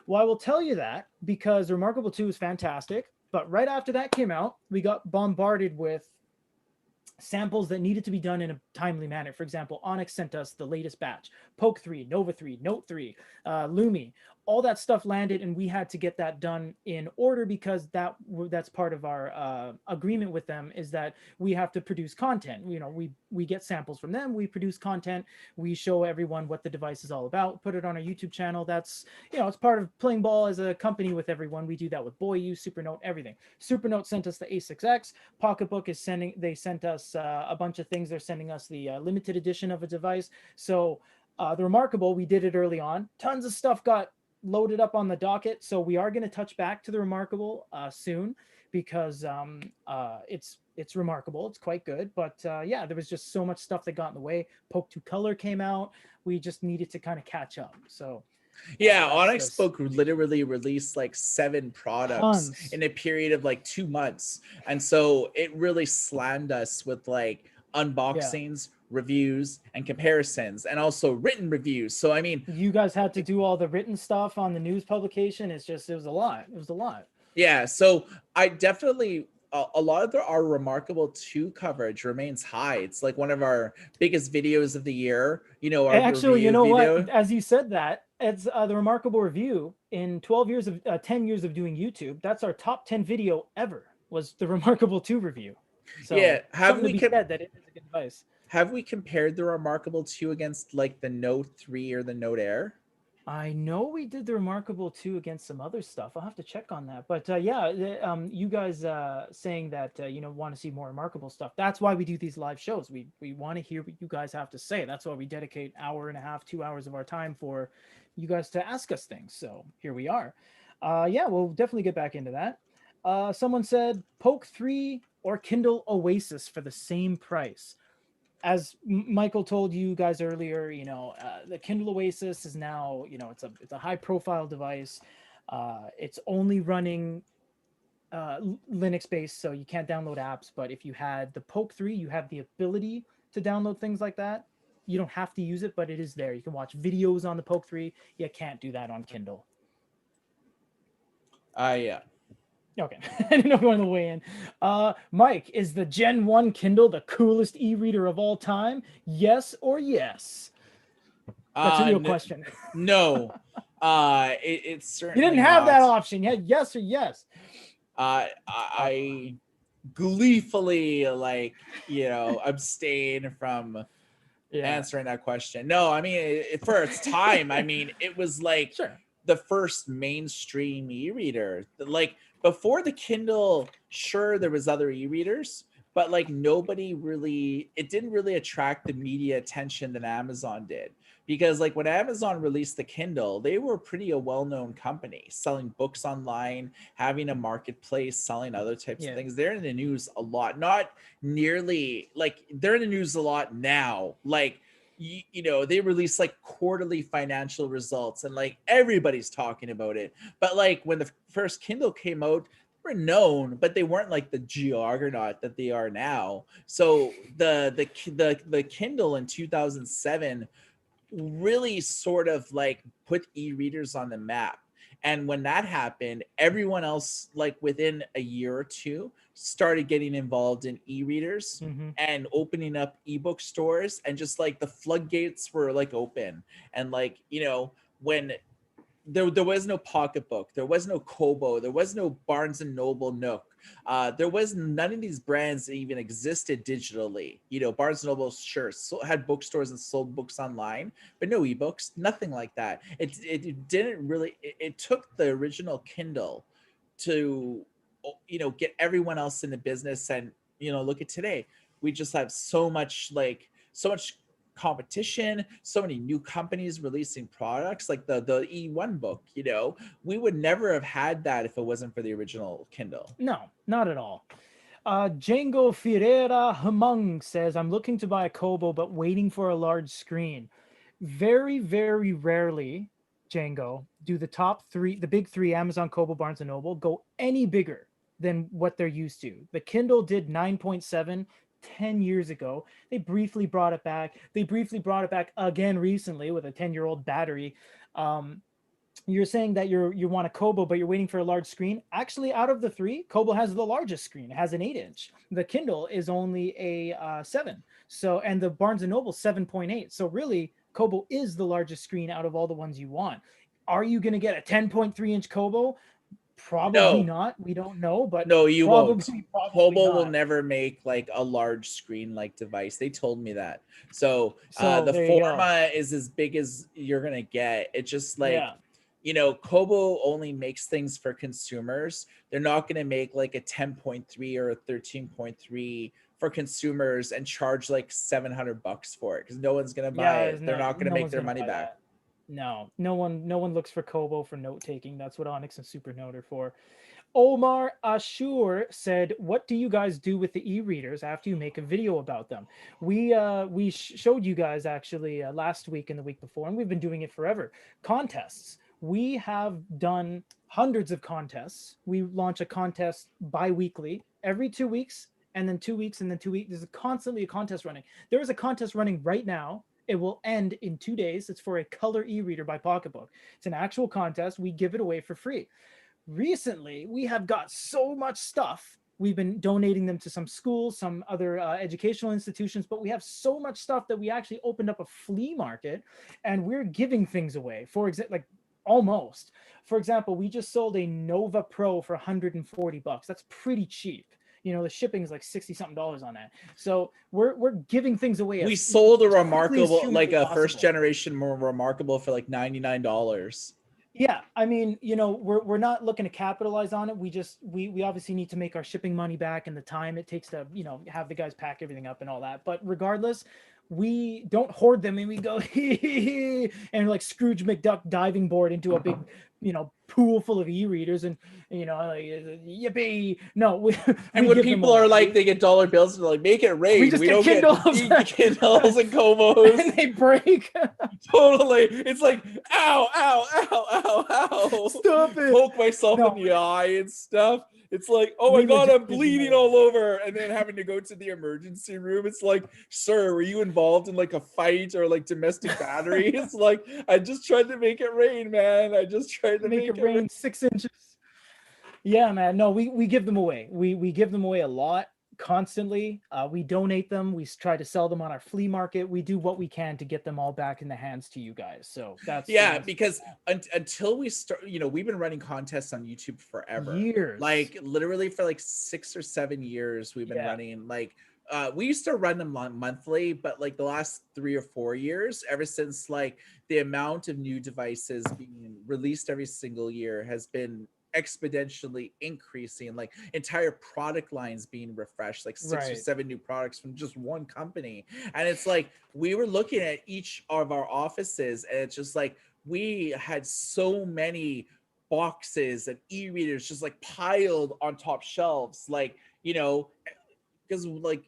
Well, I will tell you that because Remarkable 2 is fantastic, but right after that came out, we got bombarded with samples that needed to be done in a timely manner. For example, Onyx sent us the latest batch, Poke 3, Nova 3, Note 3, Lumi. All that stuff landed, and we had to get that done in order because that's part of our agreement with them is that we have to produce content. We get samples from them, we produce content, we show everyone what the device is all about, put it on our YouTube channel. That's it's part of playing ball as a company with everyone. We do that with Boyu, Supernote, everything. Supernote sent us the A6X. Pocketbook is they sent us a bunch of things. They're sending us the limited edition of a device. So the Remarkable, we did it early on. Tons of stuff got loaded up on the docket. So we are going to touch back to the Remarkable soon because it's remarkable. It's quite good. But yeah, there was just so much stuff that got in the way. Poke 2 Color came out. We just needed to kind of catch up. So Yeah, that's Onyx this Book literally released like 7 products tons. in a period of like 2 months. And so it really slammed us with like Yeah. unboxings, reviews, and comparisons, and also written reviews. So, I mean, You guys had to do all the written stuff on the news publication. It was a lot. It was a lot. yeah, so I definitely, a lot of our Remarkable 2 coverage remains high. It's like one of our biggest videos of the year, our Actually, you review know what? video. As you said that, it's the Remarkable Review in 10 years of doing YouTube. That's our top 10 video ever. Was the Remarkable 2 review. Yeah, So something to be said that it is a good device. have we compared the Remarkable 2 against like the Note 3 or the Note Air? I know we did the Remarkable 2 against some other stuff. I'll have to check on that. But yeah, you guys saying that want to see more Remarkable stuff. That's why we do these live shows. We want to hear what you guys have to say. That's why we dedicate hour and a half, 2 hours of our time for you guys to ask us things. So here we are. Yeah, we'll definitely get back into that. Someone said Poke 3 or Kindle Oasis for the same price. As Michael told you guys earlier, the Kindle Oasis is now, it's a high profile device. It's only running Linux based, so you can't download apps. But if you had the Poke 3, you have the ability to download things like that. You don't have to use it, but it is there. You can watch videos on the Poke 3. You can't do that on Kindle. Yeah. Okay, I didn't know if you wanted to weigh in. Mike, is the Gen 1 Kindle the coolest e-reader of all time? Yes or yes? That's a real N- question. no. It's You didn't certainly have that not. option. You had yes or yes. Uh, I gleefully abstain from yeah, answering that question. No, I mean, for its time, I mean, it was like sure. the first mainstream e-reader. Like before the Kindle, sure there was other e-readers, but like nobody really, it didn't really attract the media attention that Amazon did. Because like when Amazon released the Kindle, they were pretty a well-known company, selling books online, having a marketplace, selling other types of Yeah. things. They're in the news a lot. Not nearly like they're in the news a lot now. Like they release like quarterly financial results and like everybody's talking about it. But like when the first Kindle came out, they were known, but they weren't like the juggernaut that they are now. So the Kindle in 2007 really sort of like put e-readers on the map. And when that happened, everyone else, like within a year or two, started getting involved in e-readers Mm-hmm. and opening up ebook stores, and just like the floodgates were like open. And like, when there was no pocketbook, there was no Kobo, there was no Barnes and Noble Nook, there was none of these brands that even existed digitally. Barnes and Noble sure had bookstores and sold books online, but no ebooks, nothing like that. It didn't really, it took the original Kindle to get everyone else in the business and look at today. We just have so much competition, so many new companies releasing products like the E1 book, we would never have had that if it wasn't for the original Kindle. No, not at all. Django Ferreira Humung says, I'm looking to buy a Kobo, but waiting for a large screen. Very, very rarely, Django, do the big three, Amazon, Kobo, Barnes and Noble, go any bigger than what they're used to. The Kindle did 9.7 10 years ago. They briefly brought it back. They briefly brought it back again recently with a 10-year-old battery. You're saying that you want a Kobo, but you're waiting for a large screen. Actually, out of the three, Kobo has the largest screen. It has an 8-inch. The Kindle is only a 7. So, and the Barnes and Noble 7.8. So really, Kobo is the largest screen out of all the ones you want. Are you going to get a 10.3-inch Kobo? Probably No, not. We don't know, but no, you won't. probably Kobo will not. never make like a large screen like device. They told me that. So So the there you go. Forma is as big as you're gonna get. It's just like, Yeah. Kobo only makes things for consumers. They're not gonna make like a 10.3 or a 13.3 for consumers and charge like $700 for it, because no one's gonna buy Yeah, it. They're no, not gonna no make one's their gonna money buy back. that. No, no one looks for Kobo for note taking. That's what Onyx and Supernote are for. Omar Ashur said, "What do you guys do with the e-readers after you make a video about them?" We showed you guys actually last week and the week before, and we've been doing it forever. Contests. We have done hundreds of contests. We launch a contest bi-weekly, every 2 weeks, and then 2 weeks, and then 2 weeks. There's constantly a contest running. There is a contest running right now. It will end in 2 days. It's for a color e-reader by Pocketbook. It's an actual contest. We give it away for free. Recently, we have got so much stuff. We've been donating them to some schools, some other educational institutions, but we have so much stuff that we actually opened up a flea market and we're giving things away. For example, like almost. For example, we just sold a Nova Pro for $140. That's pretty cheap. The shipping is like 60 something dollars on that. So we're giving things away We as sold a quickly as remarkable, like humanly a first possible. generation more remarkable for like $99. Yeah, I mean, we're not looking to capitalize on it. We obviously need to make our shipping money back and the time it takes to, have the guys pack everything up and all that. But regardless, we don't hoard them and we go and like Scrooge McDuck diving board into a big, pool full of e-readers and like yippee. No, we And we when give them people are away. like, they get dollar bills and they're like, make it We rain. just We get don't get Kindles Kindles and and Komos. they break. Totally. It's like, ow, ow, ow, ow, ow. Stop it. Poke myself in No, the eye and stuff. It's like, oh my we God, legit I'm give them bleeding away. all over. And then having to go to the emergency room. It's like, sir, were you involved in like a fight or like domestic battery? It's like, I just tried to make it rain, man. I just tried to Make make it it rain. rain 6 inches. Yeah, man. No, we give them away. We give them away a lot constantly. We donate them. We try to sell them on our flea market. We do what we can to get them all back in the hands to you guys. So that's the Yeah, answer. because until we start, we've been running contests on YouTube forever. Years. Like literally for like 6 or 7 years, we've been Yeah. running like we used to run them monthly, but like the last 3 or 4 years, ever since like the amount of new devices being released every single year has been exponentially increasing, like entire product lines being refreshed, like 6 or 7 new products from just one company. And it's like we were looking at each of our offices and it's just like we had so many boxes and e-readers just like piled on top shelves, like because like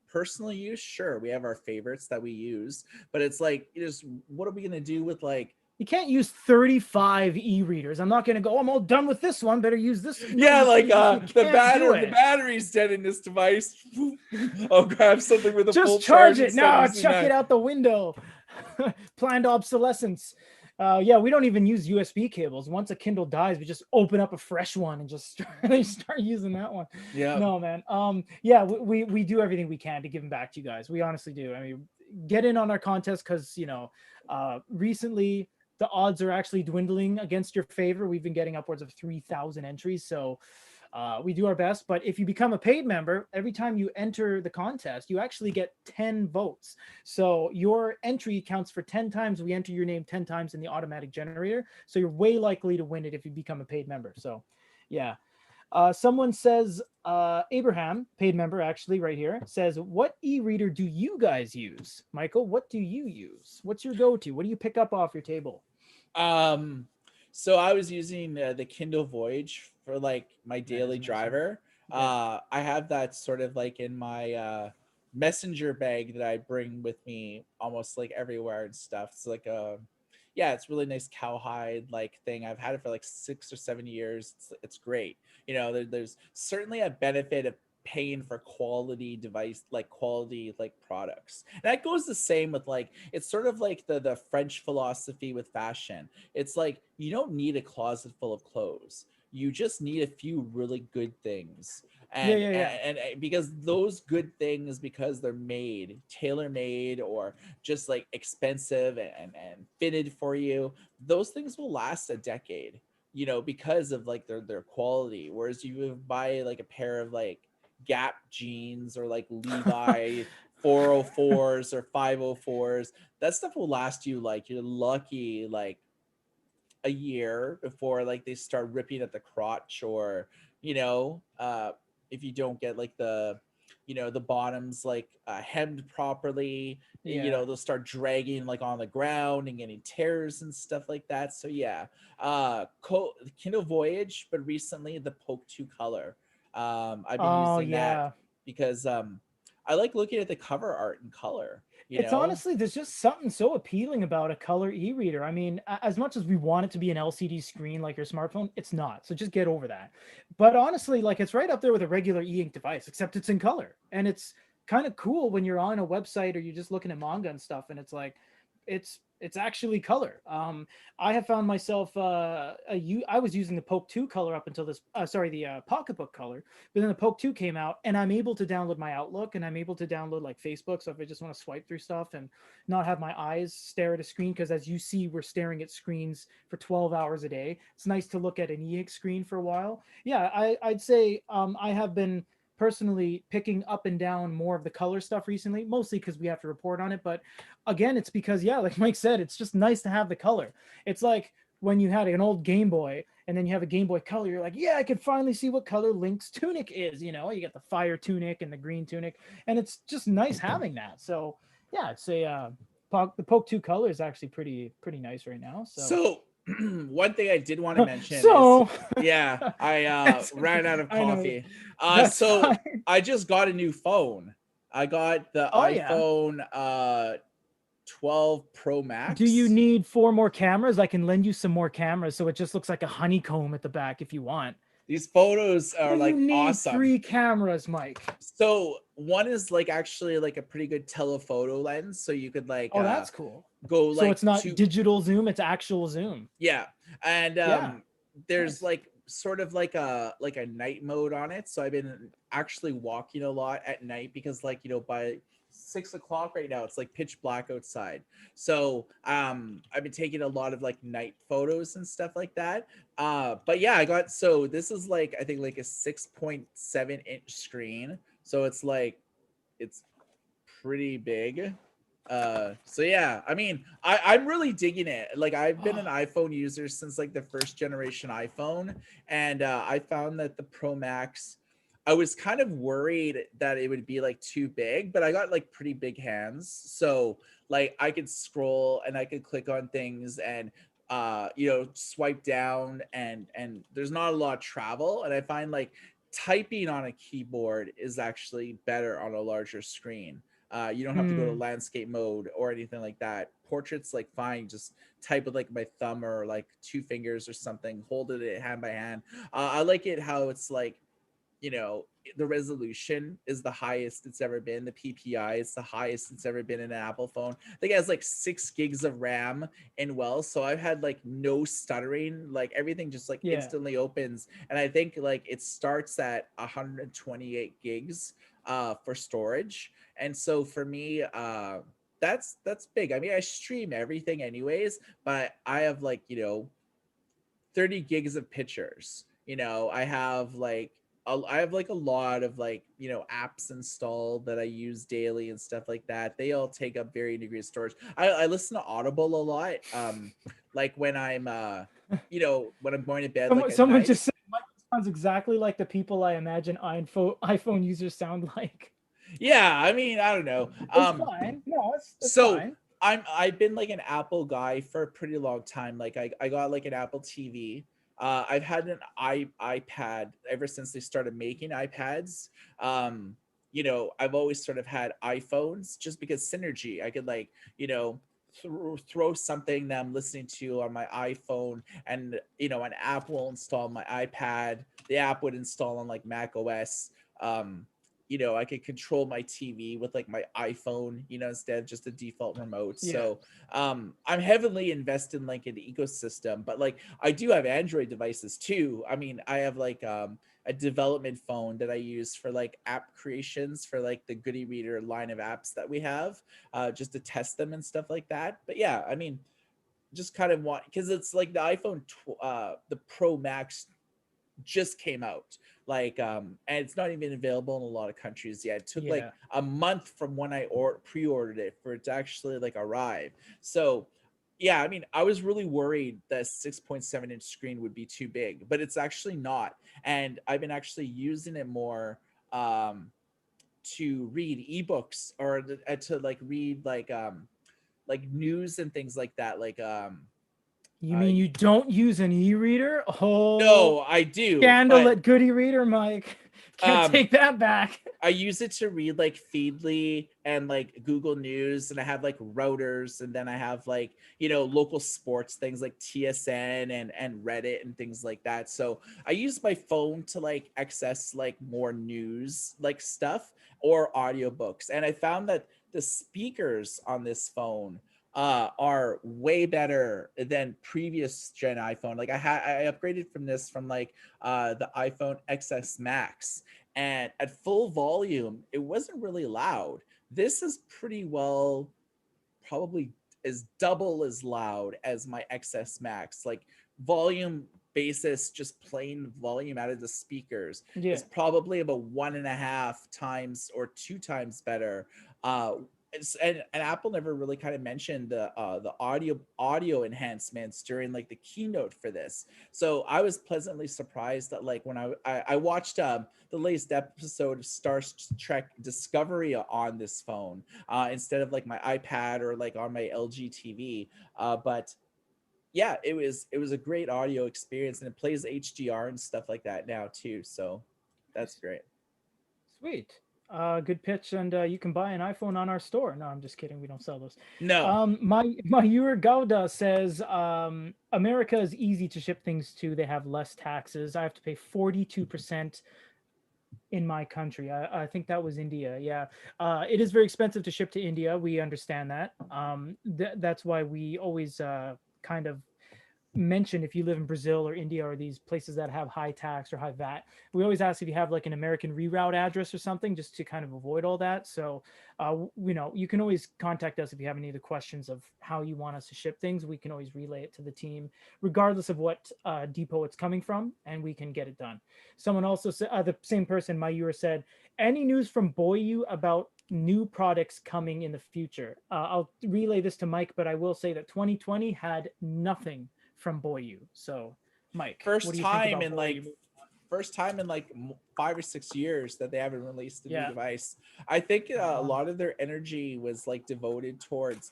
personal use, sure, we have our favorites that we use, but it's like just what are we gonna do with like You can't use 35 e-readers. I'm not going to go, I'm all done with this one. Better use this. No, yeah, like you can't do the it. battery's dead in this device. I'll grab something with a full Just charge charge it. instead No, of using chuck it that. out the window. Planned obsolescence. Yeah, we don't even use USB cables. Once a Kindle dies, we just open up a fresh one and just start using that one. Yeah. No, man. Yeah, we do everything we can to give them back to you guys. We honestly do. I mean, get in on our contest because recently the odds are actually dwindling against your favor. We've been getting upwards of 3,000 entries, so we do our best. But if you become a paid member, every time you enter the contest, you actually get 10 votes. So your entry counts for 10 times. We enter your name 10 times in the automatic generator. So you're way likely to win it if you become a paid member. So yeah. Someone says, Abraham, paid member, actually, right here, says, "What e-reader do you guys use, Michael? What do you use? What's your go-to? What do you pick up off your table?" Um, so I was using the Kindle Voyage for like my That is daily a nice one. driver. Yeah. I have that sort of like in my messenger bag that I bring with me almost like everywhere and stuff. It's like a yeah, it's really nice cowhide like thing. I've had it for like 6 or 7 years. It's great. There's certainly a benefit of paying for quality device like quality like products. And that goes the same with like it's sort of like the French philosophy with fashion. It's like you don't need a closet full of clothes. You just need a few really good things. Yeah, And yeah, yeah. because those good things, because they're made tailor made or just like expensive and fitted for you, those things will last a decade, because of like their quality. Whereas you buy like a pair of like Gap jeans or like Levi 404s or 504s, that stuff will last you like you're lucky like a year before like they start ripping at the crotch, or if you don't get like the bottoms like hemmed properly, Yeah. they'll start dragging like on the ground and getting tears and stuff like that. So yeah, Kindle Voyage, but recently the Poke 2 Color. I've been Oh, using that yeah. because I like looking at the cover art in color, you It's know honestly, there's just something so appealing about a color e-reader. I mean, as much as we want it to be an LCD screen like your smartphone, it's not. So just get over that. But honestly, like it's right up there with a regular e-ink device, except it's in color. And it's kind of cool when you're on a website or you're just looking at manga and stuff, and it's like it's actually color. I have found myself I was using the Poke 2 color up until this sorry, the Pocketbook color, but then the Poke 2 came out, and I'm able to download my Outlook, and I'm able to download like Facebook. So if I just want to swipe through stuff and not have my eyes stare at a screen, because as you see, we're staring at screens for 12 hours a day. It's nice to look at an e-ink screen for a while. Yeah, I'd say I have been personally picking up and down more of the color stuff recently, mostly because we have to report on it. But again, it's because, yeah, like Mike said, it's just nice to have the color. It's like when you had an old Game Boy and then you have a Game Boy Color, you're like, yeah, I can finally see what color Link's tunic is. You get the fire tunic and the green tunic, and it's just nice having that. So yeah, I'd say the Poke 2 Color is actually pretty nice right now. So So one thing I did want to mention is, so yeah, I that's ran okay. out of I know coffee. that's So fine. I just got a new phone. I got the Oh yeah. iPhone 12 Pro Do you Max. need four more cameras? I can lend you some more cameras so it just looks like a honeycomb at the back if you want. These photos Or are do you like need awesome. three cameras, Mike? So one is like actually like a pretty good telephoto lens, so you could like Oh, that's cool. go So like it's not to digital zoom, it's actual zoom. yeah. And Yeah. there's Nice. like sort of like a night mode on it. So I've been actually walking a lot at night because like, by 6 o'clock right now, it's like pitch black outside. So I've been taking a lot of like night photos and stuff like that. But yeah, so this is like I think like a 6.7-inch screen. So it's pretty big. So yeah, I mean, I'm really digging it. Like I've been an iPhone user since like the first generation iPhone, and I found that the Pro Max, I was kind of worried that it would be like too big, but I got like pretty big hands, so like I could scroll and I could click on things and swipe down, and there's not a lot of travel, and I find like typing on a keyboard is actually better on a larger screen. You don't have to go to Hmm. landscape mode or anything like that. Portraits like fine, just type with like my thumb or like two fingers or something, hold it hand by hand. I like it how it's like, you know, the resolution is the highest it's ever been. The PPI is the highest it's ever been in an Apple phone. I think it has like 6 gigs of RAM and well, so I've had like no stuttering. Like everything just like Yeah. instantly opens, and I think like it starts at 128 gigs for storage. And so for me, that's big. I mean, I stream everything anyways, but I have like 30 gigs of pictures. I have like I have like a lot of like apps installed that I use daily and stuff like that. They all take up varying degrees of storage. I listen to Audible a lot. Like when I'm when I'm going to bed like at Someone night. just said Mike was sounds exactly like the people I imagine iPhone users sound like. Yeah, I mean, I don't know. It's fine. No, it's So fine. I've been like an Apple guy for a pretty long time. Like I got like an Apple TV. I've had an iPad ever since they started making iPads. Um, I've always sort of had iPhones just because synergy. I could like, throw something that I'm listening to on my iPhone, and an app will install on my iPad. The app would install on like Mac OS. I could control my TV with like my iPhone, instead of just a default remote. Yeah. So I'm heavily invested in like an ecosystem, but like I do have Android devices too. I mean, I have like a development phone that I use for like app creations for like the Goody Reader line of apps that we have, just to test them and stuff like that. But yeah, I mean, just kind of want, because it's like the the Pro Max just came out, like and it's not even available in a lot of countries yet. It took like Yeah. a month from when I pre-ordered it for it to actually like arrive. So yeah, I mean, I was really worried that 6.7-inch screen would be too big, but it's actually not. And I've been actually using it more to read ebooks, or to like read like news and things like that, like You mean I you don't use an e-reader? Oh, no, I do, scandal but at Goody Reader, Mike. Can't um take that back. I use it to read like Feedly and like Google News, and I have like routers, and then I have like, local sports things like TSN and Reddit and things like that. So I use my phone to like access like more news like stuff or audiobooks. And I found that the speakers on this phone are way better than previous gen iPhone. Like I upgraded from like the iPhone XS Max, and at full volume it wasn't really loud. This is pretty well, probably is double as loud as my XS Max. Like volume basis, just plain volume out of the speakers is Yeah. probably about 1.5 times or 2 times better. And Apple never really kind of mentioned the audio enhancements during like the keynote for this. So I was pleasantly surprised that like when I watched the latest episode of Star Trek Discovery on this phone, instead of like my iPad or like on my LG TV. But yeah, it was a great audio experience, and it plays HDR and stuff like that now too. So that's Nice. great. Sweet. Good pitch, and you can buy an iPhone on our store. No, I'm just kidding. We don't sell those. No, Mayur Gauda says America is easy to ship things to. They have less taxes. I have to pay 42% in my country. I think that was India. Yeah, it is very expensive to ship to India. We understand that. That's why we always kind of mention if you live in Brazil or India or these places that have high tax or high VAT. We always ask if you have like an American reroute address or something just to kind of avoid all that. So, you can always contact us if you have any of the questions of how you want us to ship things. We can always relay it to the team, regardless of what depot it's coming from, and we can get it done. Someone also said, the same person, Mayur, said, any news from Boyu about new products coming in the future? I'll relay this to Mike, but I will say that 2020 had nothing from Boyu. So, Mike, what first do you think time about in like Boyu? first time in like 5 or 6 years that they haven't released a new Yeah, device. I think right a on. lot of their energy was like devoted towards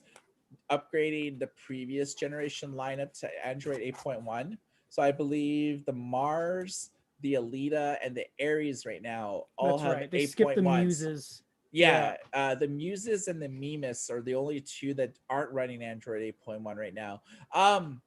upgrading the previous generation lineup to Android 8.1. So I believe the Mars, the Alita, and the Aries right now all That's have right. They skipped the 8.1s. muses. Yeah, Yeah, the Muses and the Mimes are the only two that aren't running Android 8.1 right now. Um,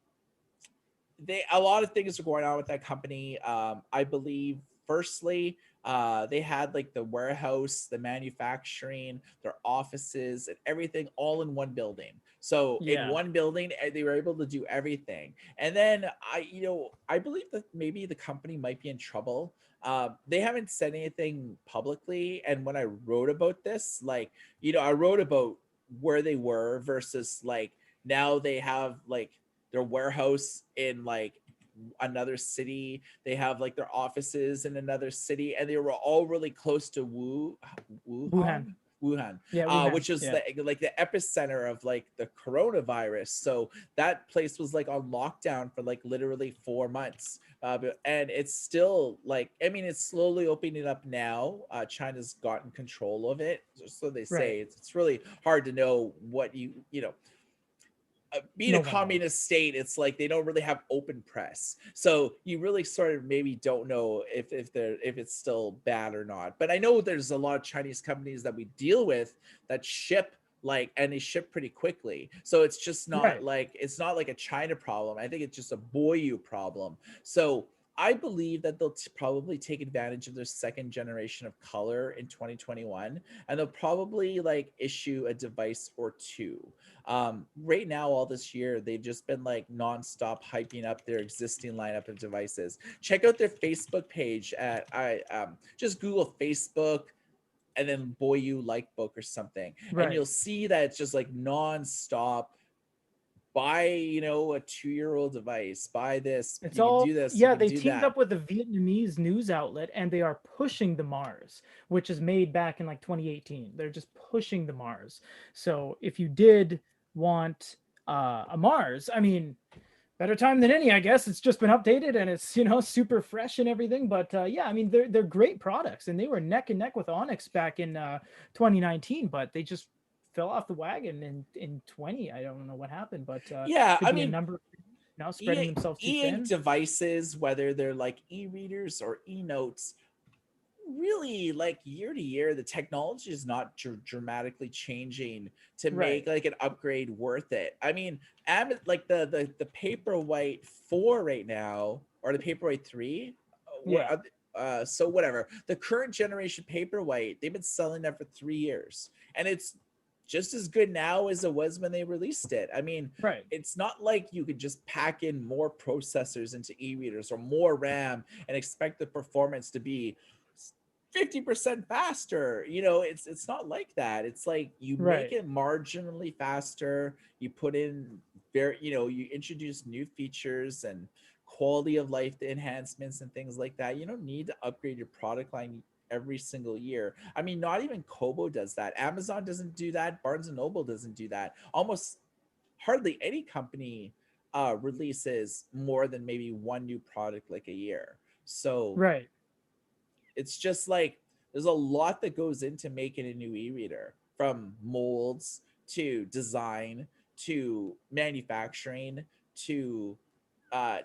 they a lot of things are going on with that company. I believe firstly, they had like the warehouse, the manufacturing, their offices, and everything all in one building. So in yeah, one building, they were able to do everything. And then I believe that maybe the company might be in trouble. They haven't said anything publicly, and when I wrote about this, like, I wrote about where they were versus like now they have like their warehouse in like another city. They have like their offices in another city, and they were all really close to Wuhan. Wuhan. Wuhan, Yeah, Wuhan. which is Yeah. the epicenter of like the coronavirus. So that place was like on lockdown for like literally 4 months. And it's still like, I mean, it's slowly opening up now. China's gotten control of it, so they Right. say. It's really hard to know what you know, being a No one knows. communist state, it's like they don't really have open press, so you really sort of maybe don't know if it's still bad or not. But I know there's a lot of Chinese companies that we deal with that ship, like, and they ship pretty quickly, so it's just not Right. like, it's not like a China problem. I think it's just a Boyu problem. So I believe that they'll probably take advantage of their second generation of color in 2021, and they'll probably like issue a device or two. Right now, all this year, they've just been like nonstop hyping up their existing lineup of devices. Check out their Facebook page at just Google Facebook and then Boyu Like Book or something, and Right. you'll see that it's just like nonstop. Buy, a 2-year-old device. Buy this. It's You can all, do this. You yeah, can they do teamed that. up with a Vietnamese news outlet and they are pushing the Mars, which is made back in like 2018. They're just pushing the Mars. So if you did want a Mars, I mean, better time than any, I guess. It's just been updated and it's, super fresh and everything. But yeah, I mean, they're great products and they were neck and neck with Onyx back in 2019, but they just fell off the wagon in 20. I don't know what happened, but Yeah, could I be a mean, number now spreading themselves too e-ink thin. devices, whether they're like e-readers or e-notes, really, like, year to year, the technology is not dramatically changing to make Right. like an upgrade worth it. I mean, like the Paperwhite 4 right now, or the Paperwhite 3, Yeah. so whatever, the current generation Paperwhite, they've been selling that for 3 years, and it's just as good now as it was when they released it. I mean, Right. it's not like you could just pack in more processors into e-readers or more RAM and expect the performance to be 50% faster. It's not like that. It's like you make Right. it marginally faster, you put in you introduce new features and quality of life enhancements and things like that. You don't need to upgrade your product line every single year. I mean, not even Kobo does that. Amazon doesn't do that. Barnes and Noble doesn't do that. Almost hardly any company releases more than maybe one new product like a year. So Right. it's just like there's a lot that goes into making a new e-reader, from molds to design to manufacturing to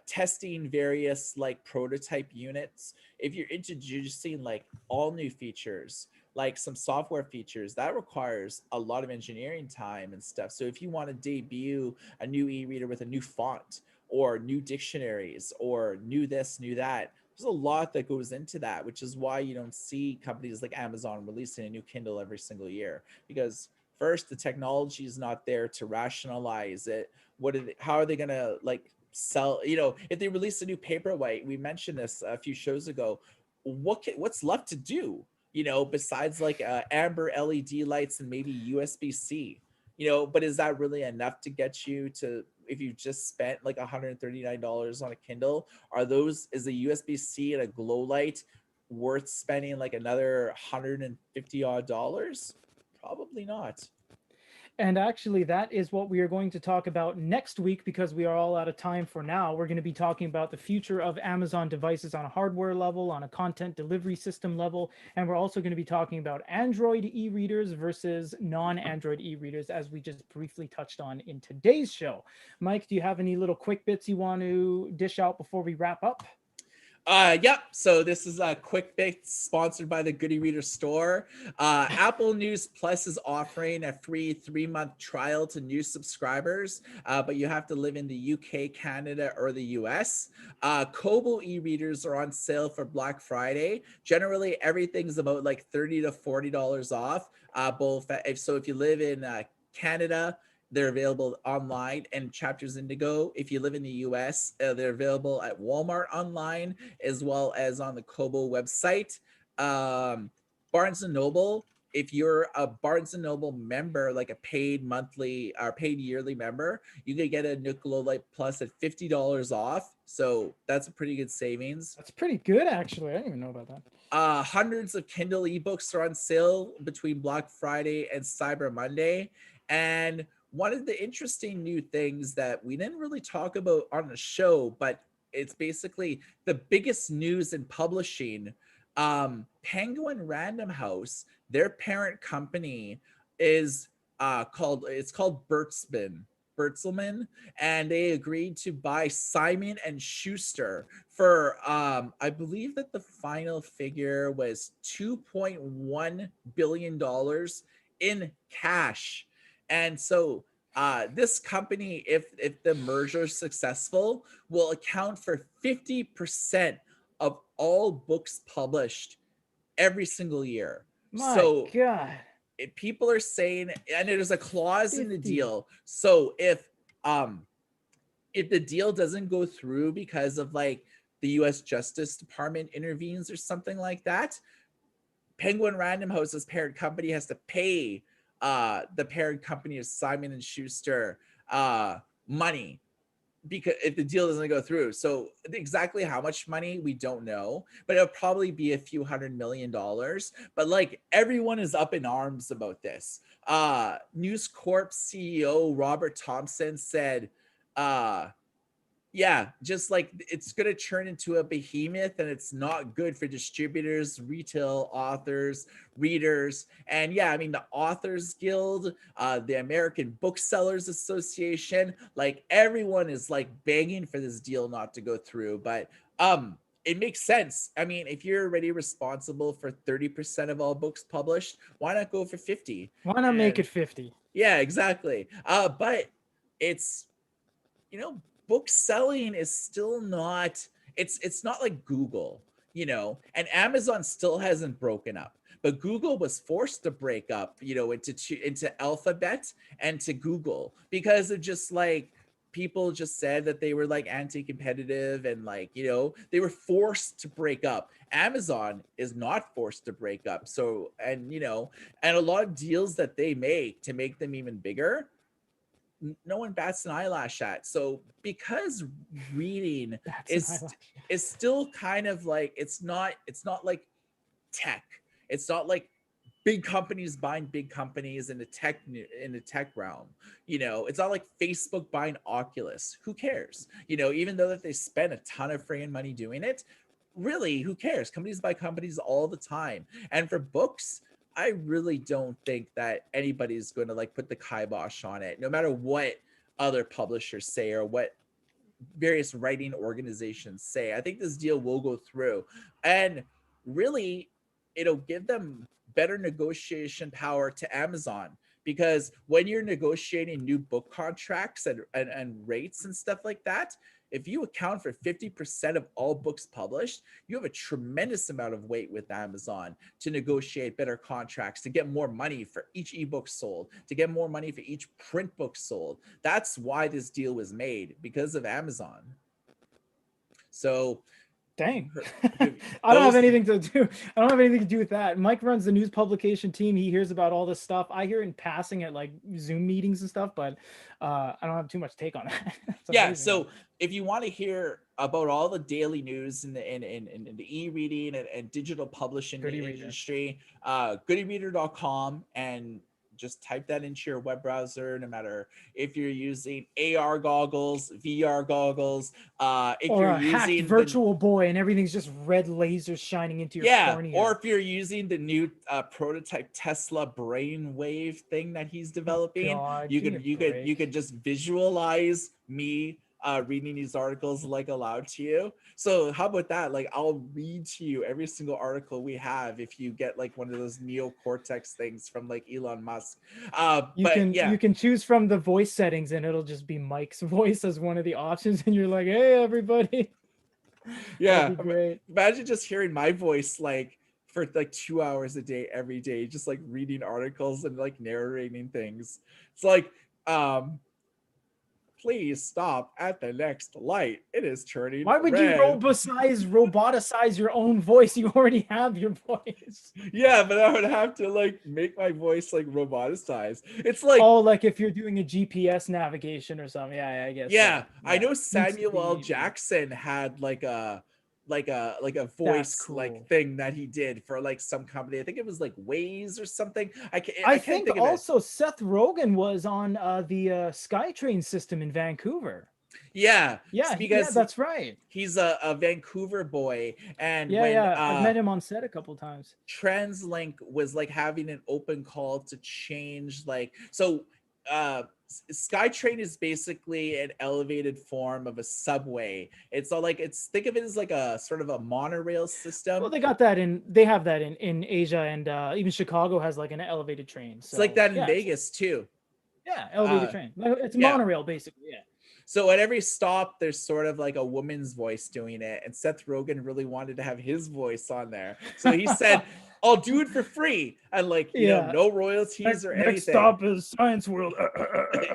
testing various like prototype units. If you're introducing like all new features, like some software features, that requires a lot of engineering time and stuff. So if you want to debut a new e-reader with a new font or new dictionaries or new this, new that, there's a lot that goes into that, which is why you don't see companies like Amazon releasing a new Kindle every single year, because first, the technology is not there to rationalize it. How are they gonna like sell? If they release a new Paperwhite, we mentioned this a few shows ago. What's left to do? Besides like amber LED lights and maybe USB-C. But is that really enough to get you to, if you just spent like $139 on a Kindle? Is a USB-C and a glow light worth spending like another 150 odd dollars? Probably not. And actually, that is what we are going to talk about next week because we are all out of time for now. We're going to be talking about the future of Amazon devices on a hardware level, on a content delivery system level, and we're also going to be talking about Android e readers versus non Android e readers, as we just briefly touched on in today's show. Mike, do you have any little quick bits you want to dish out before we wrap up? Yep. So this is a quick fix sponsored by the Goody Reader store. Apple News Plus is offering a free 3-month trial to new subscribers, but you have to live in the UK, Canada, or the US. Kobo e-readers are on sale for Black Friday. Generally, everything's about like $30 to $40 off. If you live in Canada, they're available online and Chapters Indigo. If you live in the US, they're available at Walmart online as well as on the Kobo website. Barnes and Noble, if you're a Barnes and Noble member, like a paid monthly or paid yearly member, you can get a Nucleolite Plus at $50 off. So that's a pretty good savings. That's pretty good, actually. I didn't even know about that. Hundreds of Kindle ebooks are on sale between Black Friday and Cyber Monday. And one of the interesting new things that we didn't really talk about on the show, but it's basically the biggest news in publishing. Penguin Random House, their parent company, is called Bertelsmann, and they agreed to buy Simon and Schuster for I believe that the final figure was 2.1 billion dollars in cash. And so this company, if the merger is successful, will account for 50% of all books published every single year. My So God. people are saying, and there's a clause in the 50. deal. So if the deal doesn't go through because of like the US Justice Department intervenes or something like that, Penguin Random House's parent company has to pay the parent company of Simon and Schuster money because if the deal doesn't go through. So exactly how much money we don't know, but it'll probably be a few $100 million. But like everyone is up in arms about this. News Corp CEO Robert Thompson said, yeah, just like it's going to turn into a behemoth and it's not good for distributors, retail, authors, readers. And yeah, I mean, the Authors Guild, the American Booksellers Association, like everyone is like begging for this deal not to go through. But it makes sense. I mean, if you're already responsible for 30% of all books published, why not go for 50? Why not make And it 50? yeah, exactly. But it's, you know, book selling is still not, it's not like Google, and Amazon still hasn't broken up. But Google was forced to break up, into Alphabet and to Google because of just like people just said that they were like anti-competitive and like, they were forced to break up. Amazon is not forced to break up. So, and a lot of deals that they make to make them even bigger, no one bats an eyelash at. So because reading That's an is eyelash. is still kind of like, it's not like tech. It's not like big companies buying big companies in the tech realm. It's not like Facebook buying Oculus. Who cares? Even though that they spend a ton of friggin' money doing it, really, who cares? Companies buy companies all the time. And for books, I really don't think that anybody's going to like put the kibosh on it, no matter what other publishers say or what various writing organizations say. I think this deal will go through. And really, it'll give them better negotiation power to Amazon, because when you're negotiating new book contracts and rates and stuff like that, if you account for 50% of all books published, you have a tremendous amount of weight with Amazon to negotiate better contracts, to get more money for each ebook sold, to get more money for each print book sold. That's why this deal was made, because of Amazon. So Dang. I don't have those, anything to do. I don't have anything to do with that. Mike runs the news publication team. He hears about all this stuff. I hear in passing at like Zoom meetings and stuff, but I don't have too much take on that. It's yeah. amazing. So if you want to hear about all the daily news in the e-reading and digital publishing Goody Reader. industry, goodyreader.com, and just type that into your web browser, no matter if you're using AR goggles, VR goggles, if Or you're a hacked using the, virtual boy and everything's just red lasers shining into your yeah, or cornea. if you're using the new prototype Tesla brainwave thing that he's Oh developing, God, you give me a could you could you break. could just visualize me reading these articles like aloud to you. So how about that? Like I'll read to you every single article we have if you get like one of those neocortex things from like Elon Musk. You But can yeah, you can choose from the voice settings and it'll just be Mike's voice as one of the options, and you're like, hey everybody. That'd yeah. be great. Imagine just hearing my voice like for like 2 hours a day, every day, just like reading articles and like narrating things. It's like, Please stop at the next light. It is turning Why would you red. roboticize your own voice? You already have your voice. Yeah, but I would have to like make my voice like roboticized. It's like, Oh, like if you're doing a GPS navigation or something. Yeah, I guess yeah, so. I Yeah. know Needs to Samuel L. be Jackson had like a that's voice like cool. thing that he did for like some company. I think it was like Waze or something. I I can't think think of it. also Seth Rogen was on the SkyTrain system in Vancouver. Yeah, Yeah, yeah, because that's right. he's a Vancouver boy, and Yeah, when yeah. I've met him on set a couple times. TransLink was like having an open call to change SkyTrain is basically an elevated form of a subway. It's all like it's think of it as like a sort of a monorail Well, system. they have that in Asia, and even Chicago has like an elevated train. It's like So that in yeah, it's Vegas too. yeah, elevated Uh train. It's yeah. monorail basically. Yeah. So at every stop, there's sort of like a woman's voice doing it, and Seth Rogen really wanted to have his voice on there. So he said, "I'll do it for free, and like Yeah. no royalties or Next anything." stop is Science World.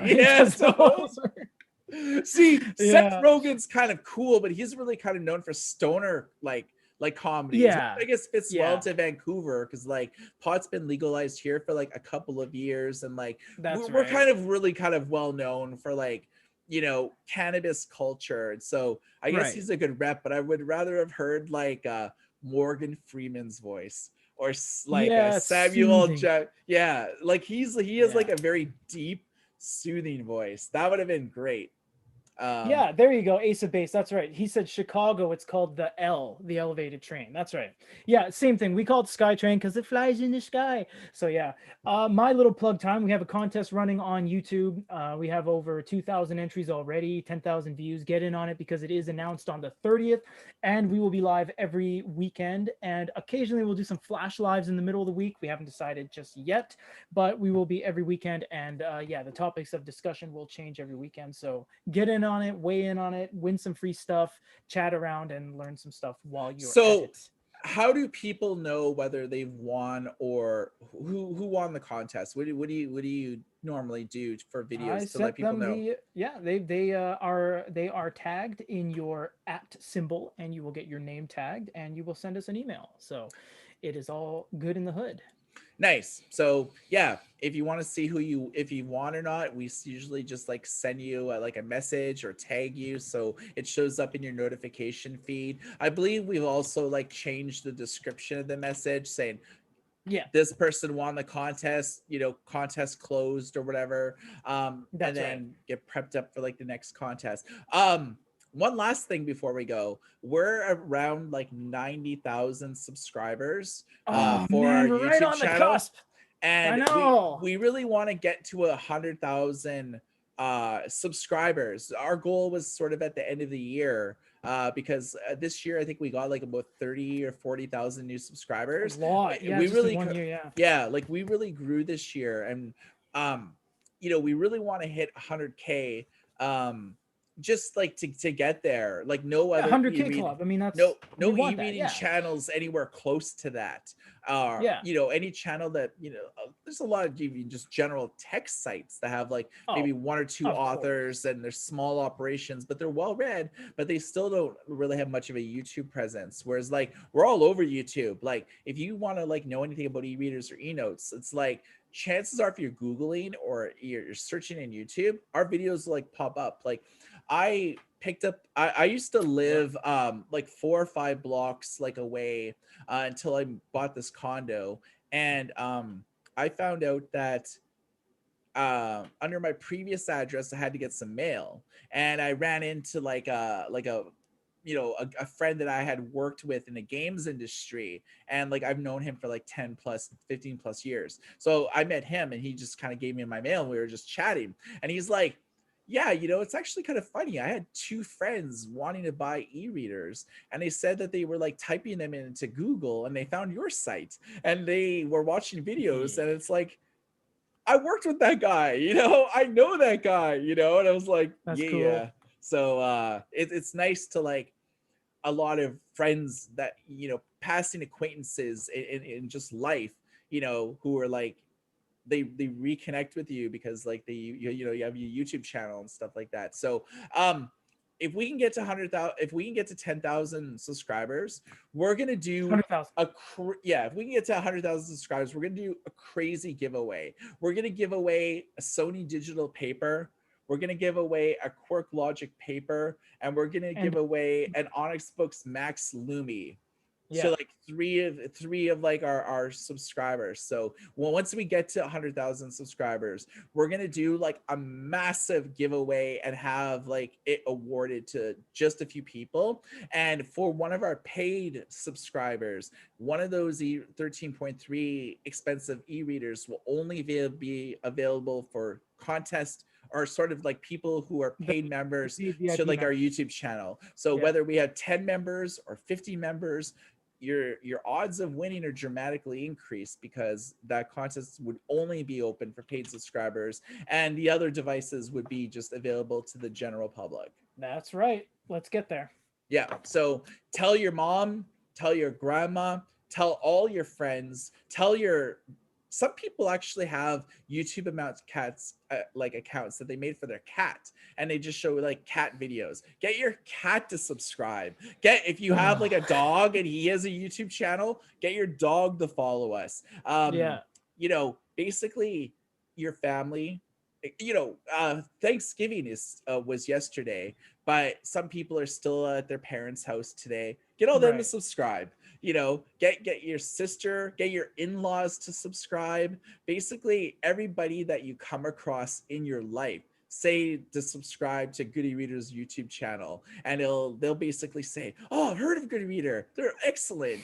He Yeah, does the whole. totally. See, Seth Yeah. Rogen's kind of cool, but he's really kind of known for stoner like comedies, which Yeah. I guess fits well Yeah. to Vancouver because like pot's been legalized here for like a couple of years, and like That's we're right. kind of really kind of well known for like cannabis culture. And so I guess Right. he's a good rep, but I would rather have heard like Morgan Freeman's voice or like Yeah, it's Samuel soothing. Jack. Yeah, like he has like Yeah. a very deep, soothing voice. That would have been great. Yeah, there you go. Ace of Base. That's right. He said Chicago. It's called the L, the elevated train. That's right. Yeah, same thing. We call it SkyTrain because it flies in the sky. So yeah, my little plug time. We have a contest running on YouTube. We have over 2,000 entries already, 10,000 views. Get in on it because it is announced on the 30th, and we will be live every weekend. And occasionally we'll do some flash lives in the middle of the week. We haven't decided just yet, but we will be every weekend. And yeah, the topics of discussion will change every weekend. So get in on it, weigh in on it, win some free stuff, chat around, and learn some stuff while you're at So it. how do people know whether they've won or who won the contest? What do you normally do for I videos to let sent people them know? the yeah they are tagged in your at symbol, and you will get your name tagged, and you will send us an email. So it is all good in the hood. Nice. So yeah, if you want to see if you want or not, we usually just like send you like a message or tag you so it shows up in your notification feed. I believe we've also like changed the description of the message saying Yeah, this person won the contest, contest closed or whatever. And that's right. then get prepped up for like the next contest. One last thing before we go, we're around like 90,000 subscribers Oh for our man, we're right YouTube on the channel, cusp. I and know. we really want to get to 100,000 subscribers. Our goal was sort of at the end of the year, because this year I think we got like about 30 or 40,000 new A subscribers. lot. Yeah, We just in really one year. Yeah. yeah, like we really grew this year, and um we really want to hit 100K, um just like to get there. Like no Yeah, other 100K e-read club. I mean, no that's we no want that. e-reading Yeah. channels anywhere close to that. Yeah. Any channel that there's a lot of even just general tech sites that have like Oh, maybe one or two of course. authors, and they're small operations, but they're well read, but they still don't really have much of a YouTube presence. Whereas like we're all over YouTube. Like if you want to like know anything about e-readers or e-notes, it's like chances are if you're Googling or you're searching in YouTube, our videos like pop up. Like I used to Yeah. live like 4 or 5 blocks like away until I bought this condo. And I found out that under my previous address I had to get some mail, and I ran into a friend that I had worked with in the games industry, and like I've known him for like 10 plus 15 plus years. So I met him, and he just kind of gave me my mail, and we were just chatting, and he's like, yeah, it's actually kind of funny. I had two friends wanting to buy e-readers, and they said that they were like typing them into Google, and they found your site, and they were watching videos, Yeah. and it's like, I worked with that guy, I know that guy, and I was like, That's yeah. cool. So it's nice to like a lot of friends that, passing acquaintances in just life, who are like, they reconnect with you because like you know you have your YouTube channel and stuff like that. So um if we can get to 100,000, if we can get to 10,000 subscribers, we're gonna do 100,000. yeah. If we can get to 100,000 subscribers, we're gonna do a crazy giveaway. We're gonna give away a Sony digital paper. We're gonna give away a Quirk Logic paper, and we're gonna give And away an Onyx Books Max Lumi to yeah, like three of like our subscribers. So well, once we get to 100,000 subscribers, we're gonna do like a massive giveaway and have like it awarded to just a few people. And for one of our paid subscribers, one of those 13.3 expensive e-readers will only be available for contest or sort of like people who are the, paid the members paid to VIP like our member. YouTube channel. So Yeah, whether we have 10 members or 50 members, your odds of winning are dramatically increased because that contest would only be open for paid subscribers, and the other devices would be just available to the general public. that's right. Let's get there. Yeah. So tell your mom, tell your grandma, tell all your friends, tell your some people actually have YouTube amounts cats like accounts that they made for their cat, and they just show like cat videos. Get your cat to subscribe. Get if you have like a dog and he has a YouTube channel, get your dog to follow us. Yeah, You know, basically your family. You know, Thanksgiving is was yesterday, but some people are still at their parents' house today. Get all them to right. subscribe. You know, get your sister, get your in-laws to subscribe. Basically, everybody that you come across in your life, say to subscribe to Goody Reader's YouTube channel, and they'll basically say, "Oh, I've heard of Goody Reader. They're excellent."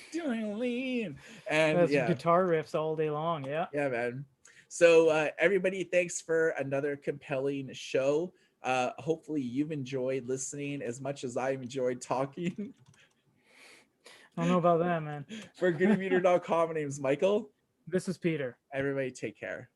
And That's yeah, guitar riffs all day long. Yeah. yeah, man. So everybody, thanks for another compelling show. Hopefully you've enjoyed listening as much as I enjoyed talking. I don't know about that, man. For goodyreader.com, my name's Michael. This is Peter. Everybody take care.